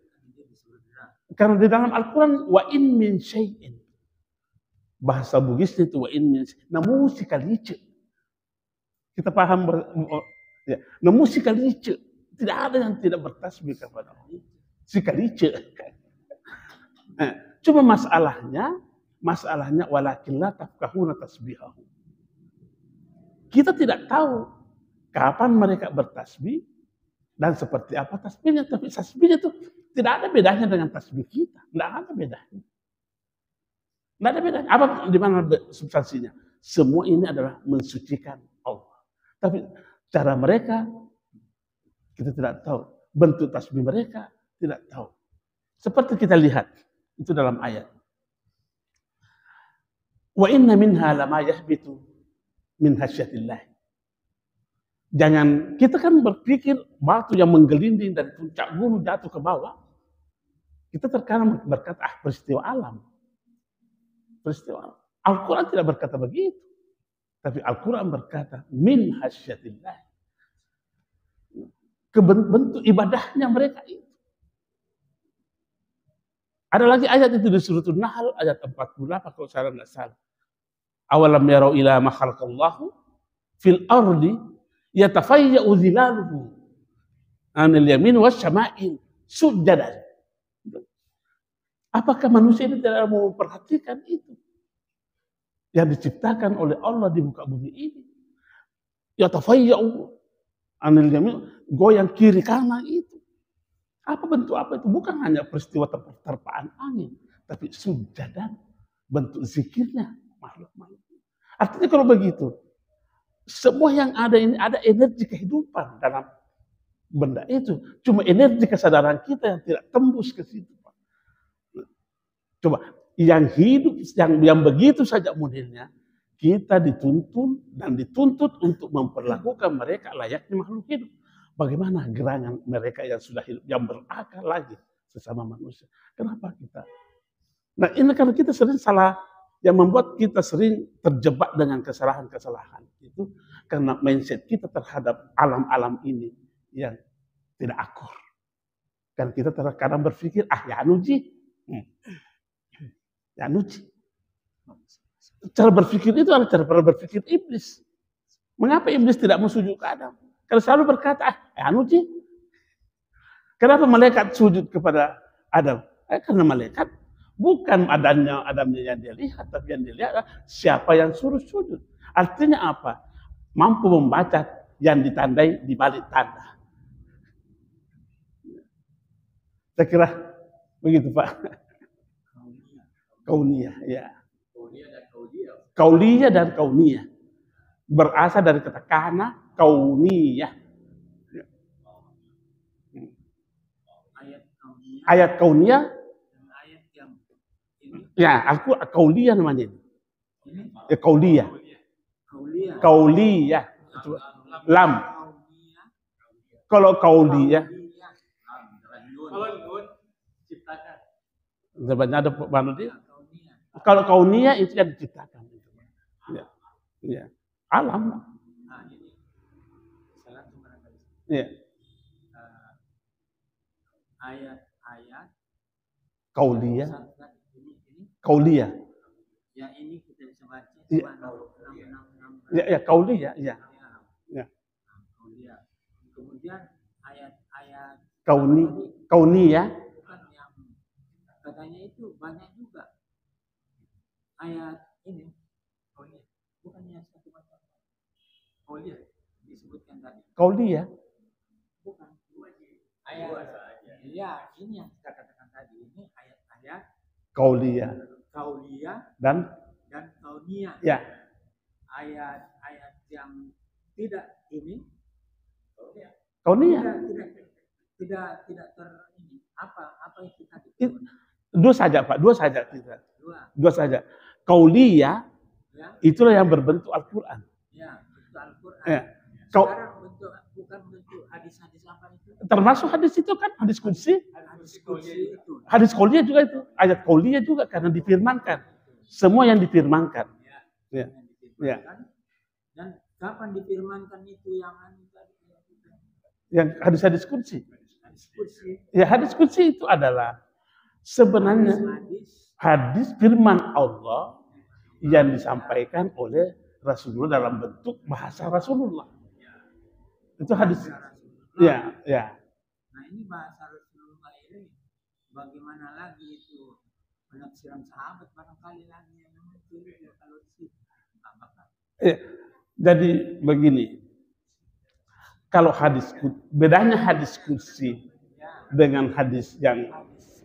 Karena di dalam Al-Quran wa in min syai'in, bahasa Bugis itu wa in min syai'in, namun sikalice. Kita paham ya. Namun sikalice, tidak ada yang tidak bertasbih kepada Allah. Sikalice. Cuma masalahnya walakin la tafqahuna tasbihahu. Kita tidak tahu kapan mereka bertasbih dan seperti apa tasbihnya, tapi tasbihnya itu tidak ada bedanya dengan tasbih kita. Tidak ada bedanya. Tidak ada bedanya. Apa di mana substansinya? Semua ini adalah mensucikan Allah. Tapi cara mereka kita tidak tahu. Bentuk tasbih mereka tidak tahu. Seperti kita lihat itu dalam ayat. Wa inna minha lama yahbitu min hasyatillah. Jangan, kita kan berpikir batu yang menggelinding dari puncak gunung jatuh ke bawah. Kita terkadang berkata, peristiwa alam. Peristiwa alam. Al-Quran tidak berkata begitu. Tapi Al-Quran berkata, min hasyatillah. Bentuk ibadahnya mereka itu. Ada lagi ayat itu di surah An-Nahl, ayat 48, kalau saya tidak salah. Awalam yarau ila ma khalaqallahu fil ardi yatafayya'u zilaluhu anil yamin wasyama'il sujadan. Apakah manusia ini tidak mau memperhatikan itu? Yang diciptakan oleh Allah di muka bumi ini. Yatafayya'u anil yamin, goyang kiri kanan itu. Apa bentuk apa itu? Bukan hanya peristiwa terpaan angin, tapi sujadan, bentuk zikirnya makhluk-makhluk. Artinya kalau begitu, semua yang ada ini ada energi kehidupan dalam benda itu. Cuma energi kesadaran kita yang tidak tembus ke situ. Coba, yang hidup, yang begitu saja modelnya, kita dituntut untuk memperlakukan mereka layaknya makhluk hidup. Bagaimana gerangan mereka yang sudah hidup, yang berakal lagi sesama manusia. Kenapa kita? Nah ini karena kita sering salah, yang membuat kita sering terjebak dengan kesalahan-kesalahan itu karena mindset kita terhadap alam-alam ini yang tidak akur. Dan kita terkadang berpikir, ya nuji. Ya nuji. Cara berpikir itu adalah cara berpikir iblis. Mengapa iblis tidak mau sujud ke Adam? Karena selalu berkata, ya nuji. Kenapa malaikat sujud kepada Adam? Karena malaikat bukan adanya yang dia lihat, tapi yang dia lihat adalah siapa yang suruh sujud. Artinya apa? Mampu membaca yang ditandai di balik tanda. Saya kira begitu Pak. Kauniyah, ya. Kauliyah dan kauniyah. Berasal dari kata kana kauniyah. Ayat kauniyah, dan ayat yang ini. ya aku kauliyah namanya ini. Ini Kauliyah. kauliyah. Kauliyah. Lam. Kauliyah. Kalau kauliyah, Kalau nun ciptakan. sebenarnya ada mana dia? Kauliyah. Kalau kauniyah itu yang diciptakan. Ya. Ya. Alam. Nah, ini salah barangkali. Ya. Ayat-ayat Kauliyah. ini Kauliyah. ya ini kita bisa baca Iya. 666. Ya, kauliyah, ya. Ya. Kauliyah. Kemudian ayat-ayat Kauniyah. bukan yang katanya itu banyak juga ayat ini kauliyah bukan yang satu macam kauliyah disebutkan tadi Kauliyah. bukan ayat iya ini yang kita katakan tadi ini ayat-ayat Kauliyah. kauliyah Dan kauniyah ya, ayat-ayat yang tidak ini kauniyah. tidak ter ini apa yang kita Dua saja, Pak. Dua saja kita. Dua saja. Kauliyah ya itulah yang berbentuk Al-Qur'an. ya itu Al-Qur'an. Ya. Sekarang bukan bentuk hadis-hadis apa itu? Termasuk hadis itu kan hadis qudsi. Hadis qudsi itu. Hadis kauliyah juga itu. Ayat kauliyah juga karena difirmankan. Semua yang difirmankan. Ya. Ya. Dan kapan difirmankan itu yang Yang hadis-hadis qudsi. hadis qudsi? Ya, hadis qudsi itu adalah sebenarnya hadis firman Allah yang disampaikan oleh Rasulullah dalam bentuk bahasa Rasulullah. Itu hadis. Ya, ya. Nah, ini bahasa Rasulullah ini bagaimana lagi itu penafsiran sahabat barangkali lagi yang muncul kalau di situ. Ya. Jadi begini. Kalau bedanya hadis qudsi dengan hadis yang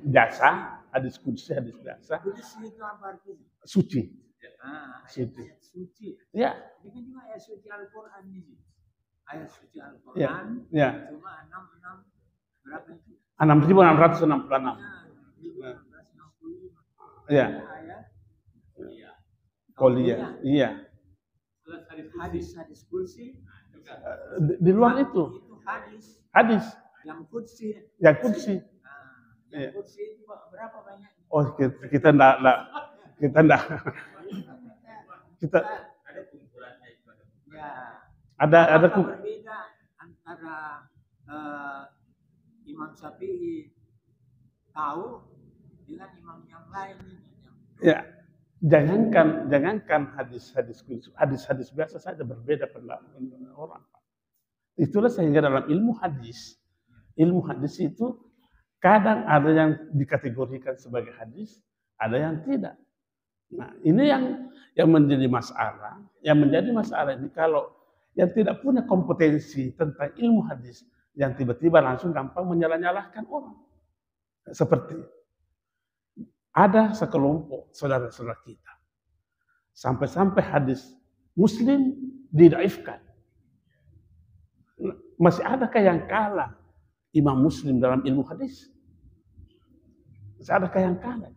biasa, hadis qudsi, hadis biasa. Qudsi itu apa artinya? Suci. Suci. Suci. Ya. Ini kan juga ayat suci Al-Qur'an ini. Ayat suci Ya. Al-Qur'an. Ya. Cuma 66 berapa itu? 6.666. Ya. Kauliyah. Iya. Hadis qudsi Di luar itu. Hadis. Yang qudsi. Yang qudsi. Yang qudsi itu berapa banyak? Oh, kita enggak kita ada kumpulannya itu. Ya. Ada berbeda antara Imam Syafi'i tahu dengan imam yang lain ini. Ya. Jangankan hadis biasa saja berbeda pendapat orang. Itulah sehingga dalam ilmu hadis itu kadang ada yang dikategorikan sebagai hadis, ada yang tidak. Nah, ini yang menjadi masalah. Yang menjadi masalah ini kalau yang tidak punya kompetensi tentang ilmu hadis, yang tiba-tiba langsung gampang menyalah-nyalahkan orang. Seperti ada sekelompok saudara-saudara kita. Sampai-sampai hadis Muslim didhaifkan. Masih adakah yang kalah Imam Muslim dalam ilmu hadis? Masih adakah yang kalah?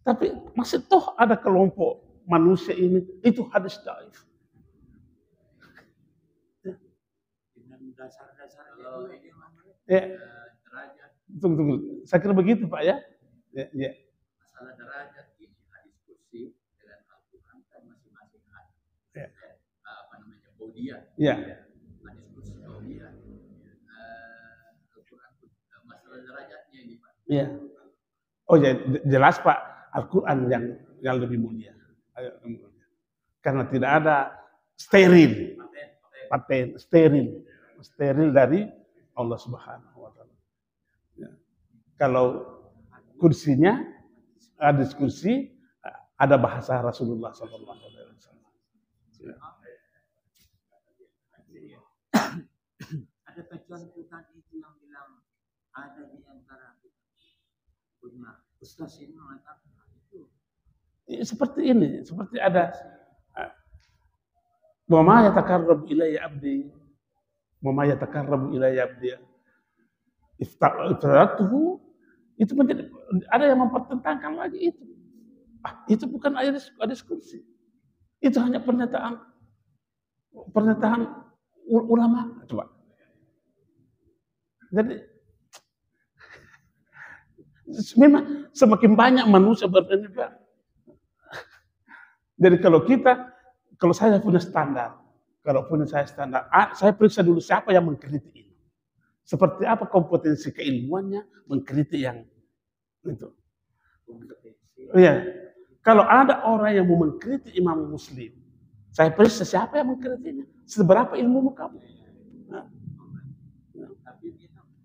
Tapi masih toh ada kelompok manusia ini, itu hadis dhaif. Dengan dasar-dasar ya. Tunggu. Saya kira begitu, Pak, ya. Ya. Masalah derajat ini hadis qudsi dengan Al-Qur'an kan masing-masing ada. Ya. Kauliyah. Ya. Hadis qudsi kauliyah. Al-Qur'an masalah derajatnya ini, Pak. Ya. Oh ya, jelas, Pak, Al-Qur'an yang lebih mulia. Karena tidak ada steril. Paten steril dari Allah Subhanahu wa taala. Ya. Kalau kursinya hadis qudsi ada bahasa Rasulullah sallallahu alaihi wasallam. Ada kecontohan itu yang bilang ada di antara punya ustaz ini mengatakan itu. Seperti ini, seperti ada wa ma yatakarrabu ilayya abdi wa ma yatakarrabu ilayya abdi iftaratuhu Itu menjadi, ada yang mempertentangkan lagi itu. Itu bukan diskusi. Itu hanya pernyataan ulama. Coba. Jadi memang semakin banyak manusia berpendapat. Jadi kalau saya punya standar, saya periksa dulu siapa yang mengkritik ini. Seperti apa kompetensi keilmuannya mengkritik yang itu. Iya. Kalau ada orang yang mau mengkritik Imam Muslim, saya periksa siapa yang mengkritiknya. Seberapa ilmu kamu? Nah. Tapi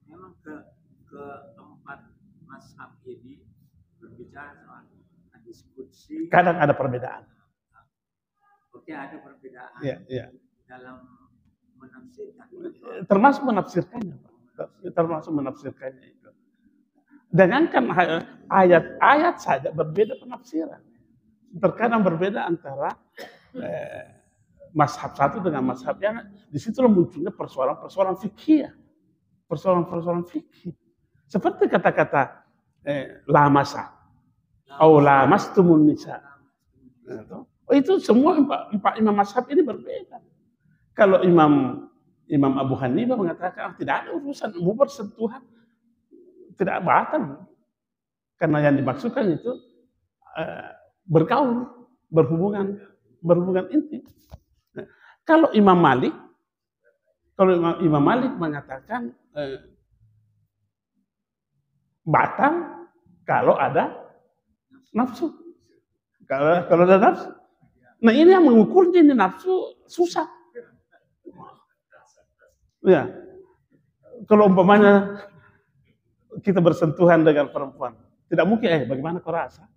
memang keempat mazhab ini berbicara soal diskusi. Kadang ada perbedaan. Oke, ada perbedaan dalam menafsirkan. Termasuk menafsirkannya, Pak. Termasuk menafsirkannya itu. Jangankan ayat-ayat saja berbeda penafsiran. Terkadang berbeda antara mazhab satu dengan mazhab yang di situ munculnya persoalan fikih. Persoalan fikih. Seperti kata-kata lamasa. Au lamastumun nisa. Itu semua empat imam mazhab ini berbeda. Kalau Imam Abu Hanifah mengatakan tidak ada urusan mau bersentuhan, tidak batal, karena yang dimaksudkan itu bergaul, berhubungan intim. Kalau Imam Malik mengatakan batal kalau ada nafsu, kalau ada nafsu. Nah ini yang mengukurnya ini nafsu susah. Ya, kalau umpamanya kita bersentuhan dengan perempuan, tidak mungkin. Bagaimana kau rasa?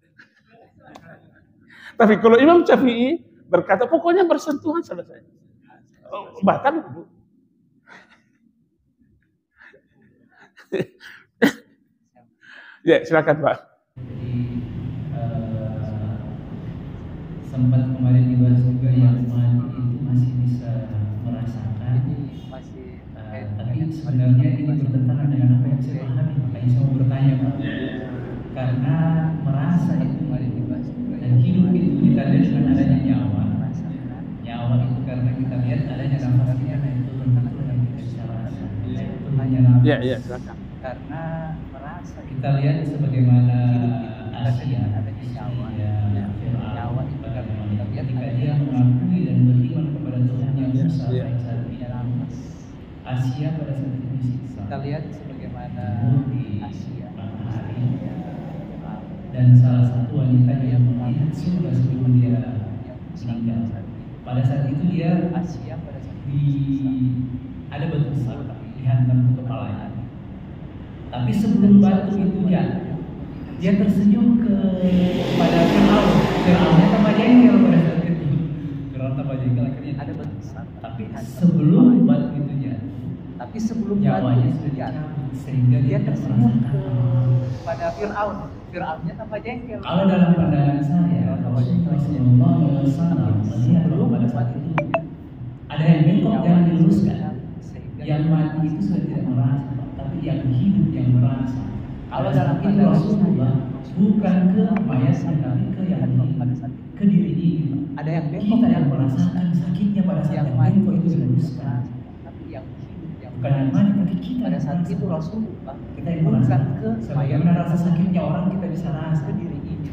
Tapi kalau Imam Syafi'i berkata pokoknya bersentuhan selesai. Bahkan ya silakan Pak. Sempat kemarin dibahas juga yang mati itu masih bisa merasakan, tapi sebenarnya ini bertentangan dengan apa yang saya pahami. Makanya saya mau bertanya Pak, karena merasa itu kemarin dibahas juga, dan hidup itu kita lihat dengan adanya nyawa itu karena kita lihat adanya nafas kita, nah itu tentu yang kita bisa rasa. Itu hanya nafas. Ya silakan. Karena merasa kita lihat sebagaimana Asia adanya nyawa itu karena ketika dia mengakui dan beriman kepada Tuhan yang Musa pada saat ini Asia pada saat itu disiksa. Kita lihat sebagaimana Asia matahari dan salah satu wanita yang melihat surga sebelum dia meninggal. Pada saat itu dia Asia pada saat ada batu besar dihantam ke kepalanya. Tapi sebelum batu itu dia tersenyum kepada Firaun. Firaunnya tambah jengkel pada saat itu. Firaun tambah jengkel, akhirnya ada batu besar. Tapi sebelum batu itu nyawanya sudah dicabut, sehingga dia tersenyum kepada Firaun. Firaunnya tambah jengkel. Kalau dalam pandangan saya, Rasulullah SAW melihat bahwa pada saat itu ada yang bengkok, jangan diluruskan. Yang mati itu sudah tidak merasa, tapi yang hidup yang merasa. Kalau dalam itu Rasulullah bukan ke mayatnya, tapi ke yang ke diri ini. Ada yang bengkok, kita yang merasakan sakitnya pada saat yang bengkok itu diluruskan. Tapi yang hidup, yang bukan yang mati, tapi kita pada saat itu Rasulullah kita yang merasakan ke mayatnya, rasa sakitnya orang kita bisa rasa ke diri ini.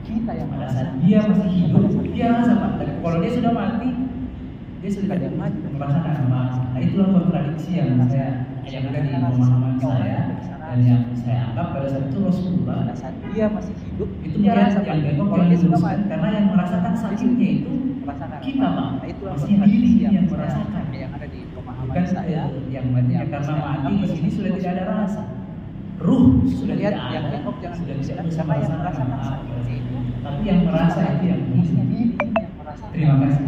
Kita yang pada saat dia masih hidup, dia rasa Pak. Tapi kalau dia sudah mati, dia sudah tidak mati merasakan apa. Nah itulah kontradiksi yang ada di pemahaman saya dan yang saya anggap pada saat itu Rasulullah pada saat dia masih hidup itu dia rasa yang bengkok kalau dia sudah mati, karena yang merasakan sakitnya itu merasakan kita Pak. Nah itulah kontradiksi yang merasakan yang ada di pemahaman saya yang matinya karena mati di sini sudah tidak ada rasa. Ruh sudah lihat yang bengkok jangan sudah bisa sama yang merasakan sakitnya itu, tapi yang merasa itu yang merasa. Terima kasih.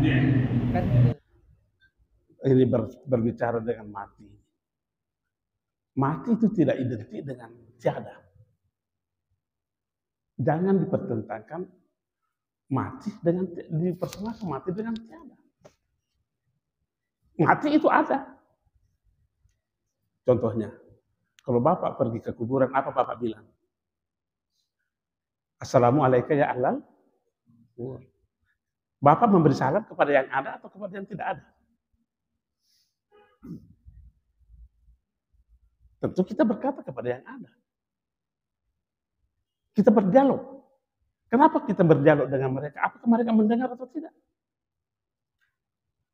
Ini berbicara dengan mati. Mati itu tidak identik dengan tiada. Jangan dipertentangkan mati dengan dipersamakan mati dengan tiada. Mati itu ada. Contohnya, kalau Bapak pergi ke kuburan, apa Bapak bilang? Assalamualaikum ya ahlal kubur. Bapak memberi salam kepada yang ada atau kepada yang tidak ada? Tentu kita berkata kepada yang ada. Kita berdialog. Kenapa kita berdialog dengan mereka? Apakah mereka mendengar atau tidak?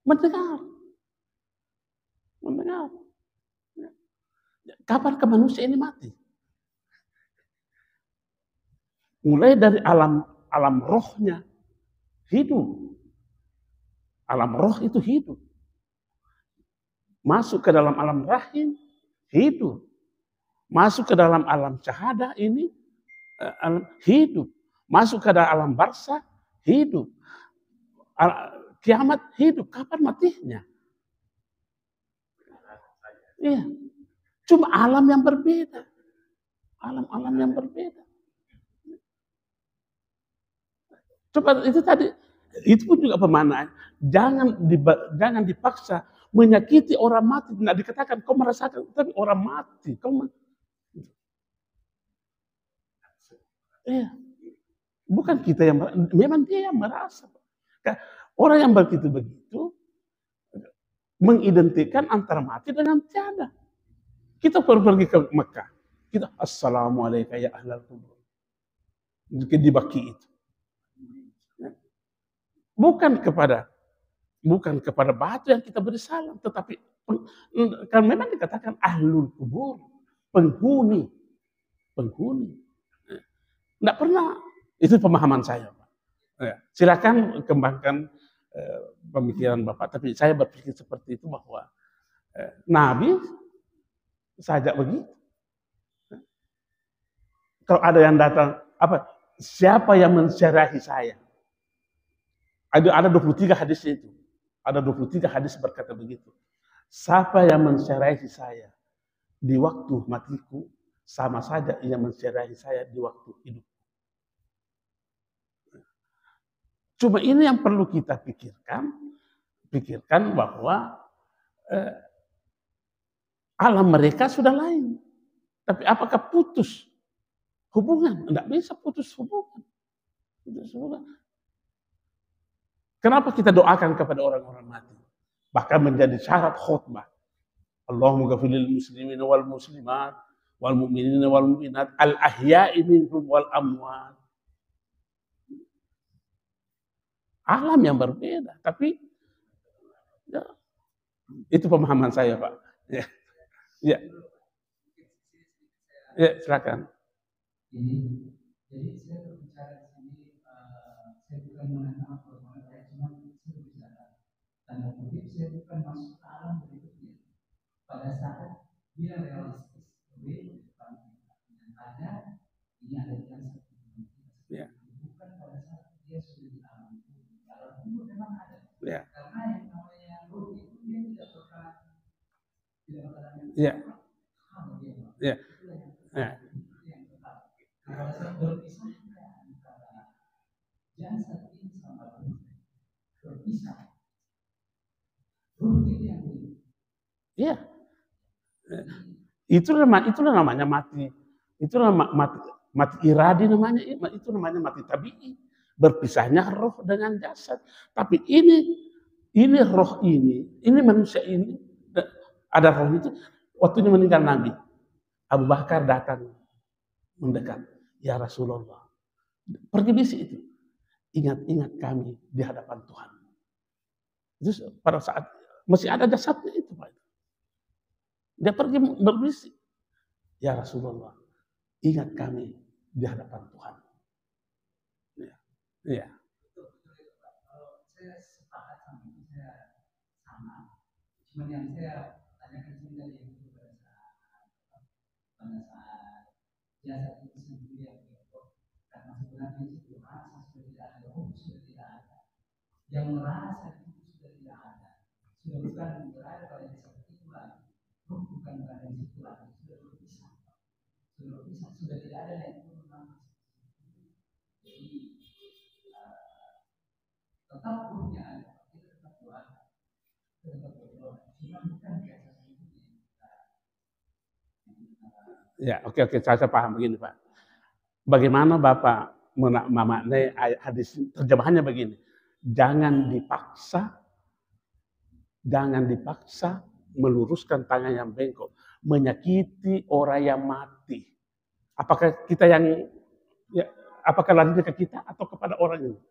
Mendengar. Mendengar. Kapan ke manusia ini mati? Mulai dari alam rohnya hidup. Alam roh itu hidup. Masuk ke dalam alam rahim, hidup. Masuk ke dalam alam syahadah ini, hidup. Masuk ke dalam alam barzakh, hidup. Kiamat, hidup. Kapan matinya? Iya. Cuma alam yang berbeda. Alam-alam yang berbeda. Coba itu tadi, itu pun juga pemanaan. Jangan dipaksa menyakiti orang mati. Tidak dikatakan kau merasakan, tapi orang mati. Bukan kita yang memang dia yang merasa. Orang yang begitu mengidentikan antara mati dengan tiada. Kita pergi ke Mekah. Kita assalamualaikum ya ahlal kubur. Di baki itu. Bukan kepada batu yang kita beri salam, tetapi kan memang dikatakan ahlul kubur, penghuni. Tidak pernah, itu pemahaman saya, Pak. Silakan kembangkan pemikiran Bapak, tapi saya berpikir seperti itu bahwa Nabi saja begitu. Kalau ada yang datang, siapa yang mensyarahi saya? Ada 23 hadis itu. Ada 23 hadis berkata begitu. Siapa yang mensyarahi saya di waktu matiku, sama saja ia mensyarahi saya di waktu hidup. Cuma ini yang perlu kita pikirkan bahwa alam mereka sudah lain. Tapi apakah putus hubungan? Tidak bisa putus hubungan. Kenapa kita doakan kepada orang-orang mati? Bahkan menjadi syarat khutbah. Allahumma ghafir lil muslimin wal muslimat wal mu'minin wal mu'minat al ahya'i minhum wal amwat. Alam yang berbeda, tapi ya, itu pemahaman saya, Pak. Ya, silakan. Jadi saya berbicara di sini, saya bukan mengenal saya cuma saya berbicara. Tanda kutip, saya bukan masuk ke alam berikutnya. Pada saat dia realistis, yang ada, ini ada yang seperti bukan pada saat dia sudah di alam. Alam itu memang ada. Karena yang namanya ruh itu dia tidak pernah pada saat berpisah antara jasad ini sama ruh, berpisah. Ruh itu yang ini. Iya. Itulah namanya mati. Itulah mati iradi namanya. Itu namanya mati tabi'i. Berpisahnya roh dengan jasad. Tapi ini roh ini manusia ini ada roh itu. Waktunya meninggal Nabi, Abu Bakar datang mendekat. Ya Rasulullah, pergi bisik itu. Ingat kami di hadapan Tuhan. Itu pada saat masih ada jasadnya itu, Pak. Dia pergi berbisik. Ya Rasulullah, ingat kami di hadapan Tuhan. Ya. Saya sepakat sama itu, saya sama. Cuma yang saya tanyakan sendiri itu pada saat jasad itu sendiri yang hidup, karena sebenarnya itu merasa sudah tidak ada, roh sudah tidak ada. Yang merasa itu sudah tidak ada, sudah bukan berada pada jasad itu lagi, roh bukan berada di situ lagi, sudah berpisah, sudah tidak ada yang memang. Jadi tetap ruhnya ada, kita tetap doa, cuma bukan biasa itu. Ya, oke, saya paham begini, Pak. Bagaimana Bapak memaknai ayat hadis, terjemahannya begini, jangan dipaksa meluruskan tangan yang bengkok, menyakiti orang yang mati. Apakah kita apakah larinya ke kita atau kepada orang ini?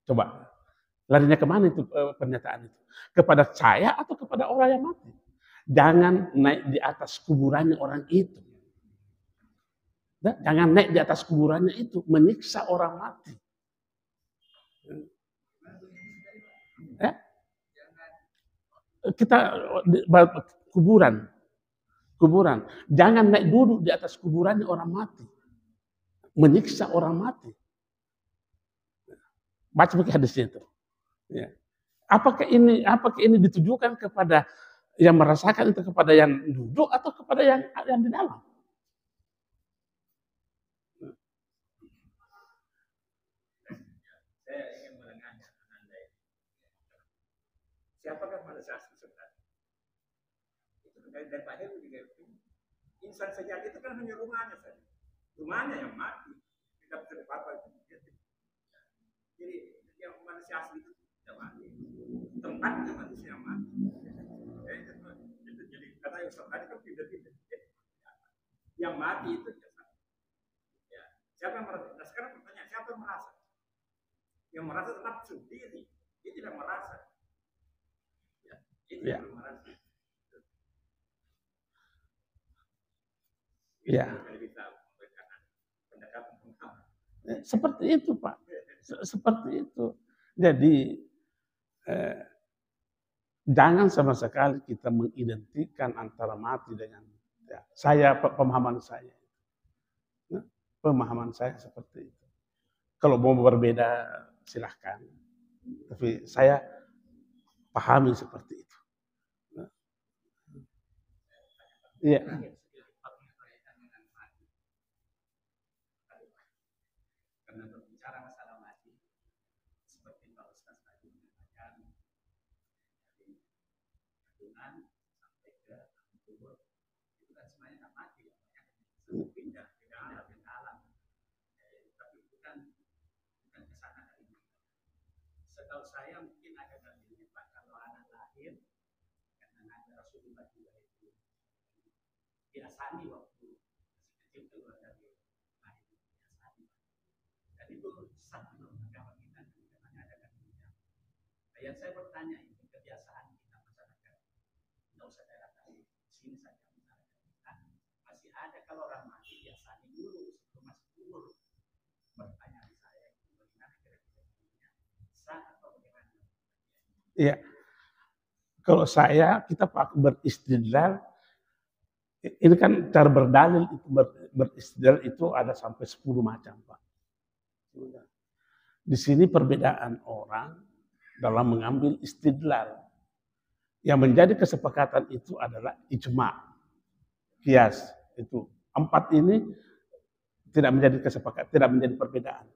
Coba, larinya kemana itu pernyataan itu? Kepada saya atau kepada orang yang mati? Jangan naik di atas kuburannya orang itu. Jangan naik di atas kuburannya itu, menyiksa orang mati. Ya? Kita kuburan. Jangan naik duduk di atas kuburannya orang mati, menyiksa orang mati. Baca pakai hadisnya itu. Ya. Apakah ini ditujukan kepada yang merasakan itu, kepada yang duduk atau kepada yang di dalam? Saya ingin menengahnya Anda. Siapakah manusia asli sebenarnya? Itu dari Pak Heru juga. Insan sejati itu kan hanya rumahnya saja. Rumahnya yang mati. Tidak bisa apa-apa. Jadi yang manusia asli itu tidak mati. Tempatnya manusia yang mati. Jadi kata yang tadi kan tidak. Yang mati itu jasad. Ya. Siapa yang merasa? Nah sekarang pertanyaan, siapa yang merasa? Yang merasa tetap sendiri. Dia tidak merasa. Ya. Itu yang merasa. Ya. Seperti itu, Pak. Seperti itu. Jadi jangan sama sekali kita mengidentikan antara mati dengan pemahaman saya. Pemahaman saya seperti itu. Kalau mau berbeda silahkan. Tapi saya pahami seperti itu. Iya. Karena berbicara masalah mati, seperti Pak Ustaz tadi mengatakan, dari kandungan sampai ke kubur, itu kan semuanya mati, pindah alam. Tapi bukan kesana hari ini. Setahu saya mungkin ada dalilnya Pak, kalau anak lahir, karena ada Rasulullah juga itu biasanya waktu masih kecil keluar dari lahir biasanya. Dan itu sah menurut agama kita, karena ada kandungan. Yang saya bertanya ini kebiasaan kita masyarakat, tidak usah daerah lain, sini saja masyarakat kita masih ada kalau orang mati biasanya dulu sebelum masuk kubur. Pertanyaan saya itu bagaimana kira-kira sah atau bagaimana? Iya. Kalau kita beristidlal, ini kan cara berdalil itu beristidlal itu ada sampai 10 macam, Pak. Di sini perbedaan orang dalam mengambil istidlal. Yang menjadi kesepakatan itu adalah ijma', qiyas. Itu 4 ini tidak menjadi kesepakatan, tidak menjadi perbedaan.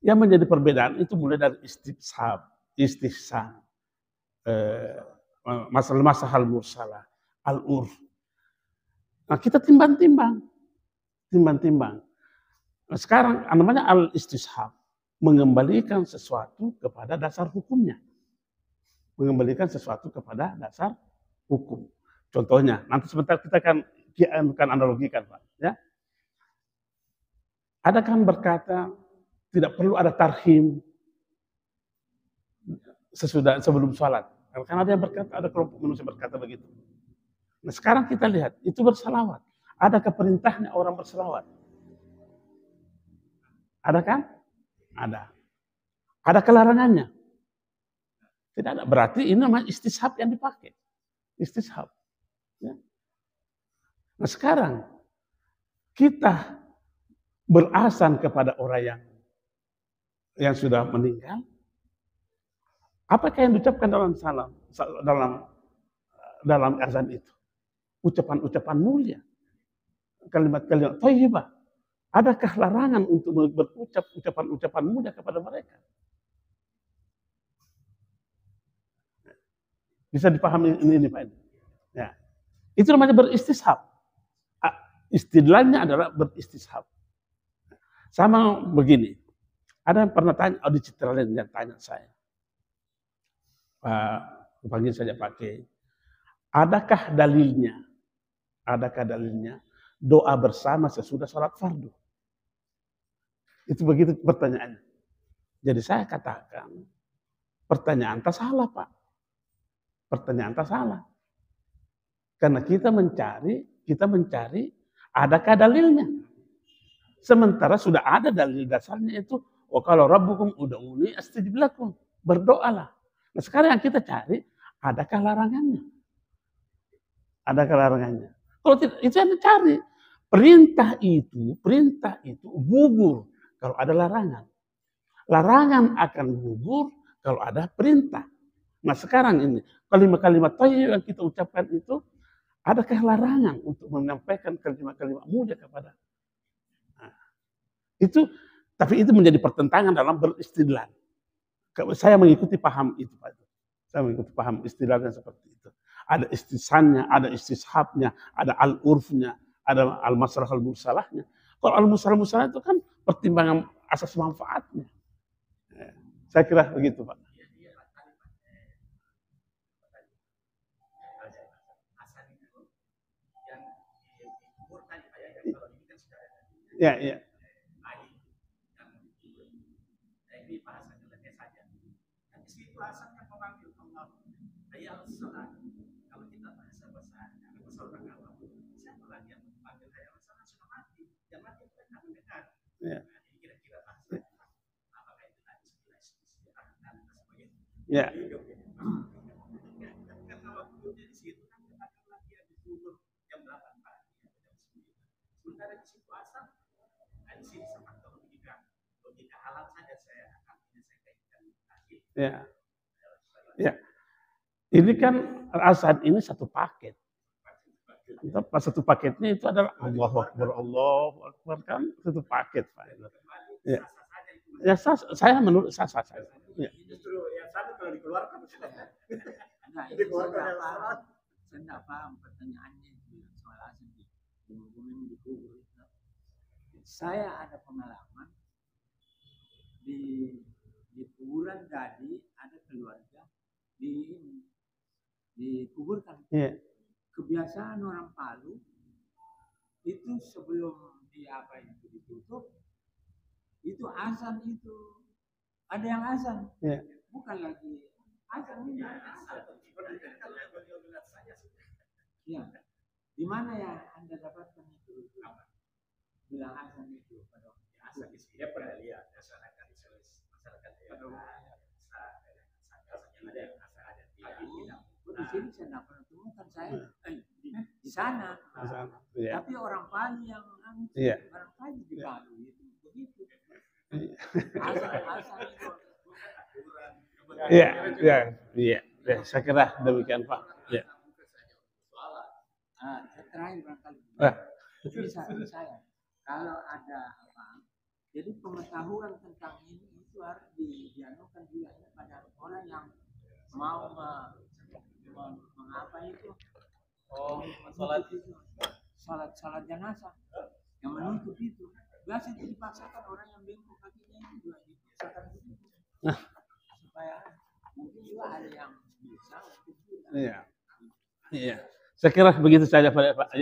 Yang menjadi perbedaan itu mulai dari istihsan, masalah mursalah, al-urf. Nah, kita timbang-timbang. Nah, sekarang namanya al-istishab, mengembalikan sesuatu kepada dasar hukumnya. Mengembalikan sesuatu kepada dasar hukum. Contohnya, nanti sebentar kita akan analogikan, Pak. Ya. Ada kan berkata tidak perlu ada tarhim sebelum sholat. Karena ada yang berkata, ada kelompok manusia berkata begitu. Nah, sekarang kita lihat, itu bersalawat. Adakah perintahnya orang bersalawat? Ada kan? Ada. Ada kelarangannya? Tidak ada. Berarti ini namanya istishab yang dipakai. Istishab. Ya. Nah sekarang, kita berasan kepada orang yang sudah meninggal. Apakah yang diucapkan dalam salam, dalam azan itu? Ucapan-ucapan mulia. Kalimat-kalimat thayyibah. Adakah larangan untuk berucap ucapan-ucapan mulia kepada mereka? Bisa dipahami ini Pak. Ya. Itu namanya beristishab. Istidlalnya adalah beristishab. Sama begini, ada yang pernah tanya, audit Citralin yang tanya saya, Pak, panggil saja pakai, adakah dalilnya doa bersama sesudah sholat fardu? Itu begitu pertanyaannya. Jadi saya katakan, pertanyaan tak salah, Pak. Pertanyaan tak salah. Karena kita mencari adakah dalilnya. Sementara sudah ada dalil dasarnya itu, oh kalau Rabbukum ud'uni astajib lakum, berdoalah. Nah sekarang yang kita cari, adakah larangannya? Adakah larangannya? Kalau tidak, itu yang dicari. Perintah itu gugur kalau ada larangan. Larangan akan gugur kalau ada perintah. Nah sekarang ini, kalimat-kalimat thayyib yang kita ucapkan itu, adakah larangan untuk menyampaikan kalimat-kalimat mulia kepada itu, tapi itu menjadi pertentangan dalam beristidlal. Saya mengikuti paham itu, Pak. Saya mengikuti paham istidlalnya seperti itu. Ada istisannya, ada istishabnya, ada al-urfnya, ada al-masrah al-mursalahnya. Kalau al-musrah itu kan pertimbangan asas manfaatnya. Saya kira begitu, Pak. Ya, ya. Ya. Ya. Ya. Ini kan azan ini satu paket. Satu paketnya itu adalah Allahu Akbar kan satu paket, Pak. Ya. Ya, saya menurut saya. Ya. Justru yang satu kalau dikeluarkan Nah, itu saya tidak paham pertanyaannya soal azan di kubur. Saya ada pengalaman di kuburan tadi ada keluarga dikuburkan. Yeah. Kebiasaan orang Palu itu sebelum ditutup itu azan itu ada yang azan. Yeah. Bukan lagi azan ini. Ya. Di mana ya Anda dapatkan itu? Bilang azan itu pada azan itu. Dia pernah lihat masyarakat di sini saya tidak pernah temukan saya di sana. Yeah. Tapi orang Palu yang orang Palu di Palu itu begitu. Azan itu. Iya. Saya kira demikian, Pak. Ya. Terakhir barangkali. Ini saya. Kalau ada apa? Jadi pengetahuan tentang ini itu harus dianukan juga pada orang yang mau mengapa itu? Salat jenazah yang menutup itu. Biasa itu dipaksakan orang yang bengkok kakinya itu juga dipaksakan begitu. Supaya mungkin juga ada yang bisa. Iya. Saya kira begitu saja, Pak.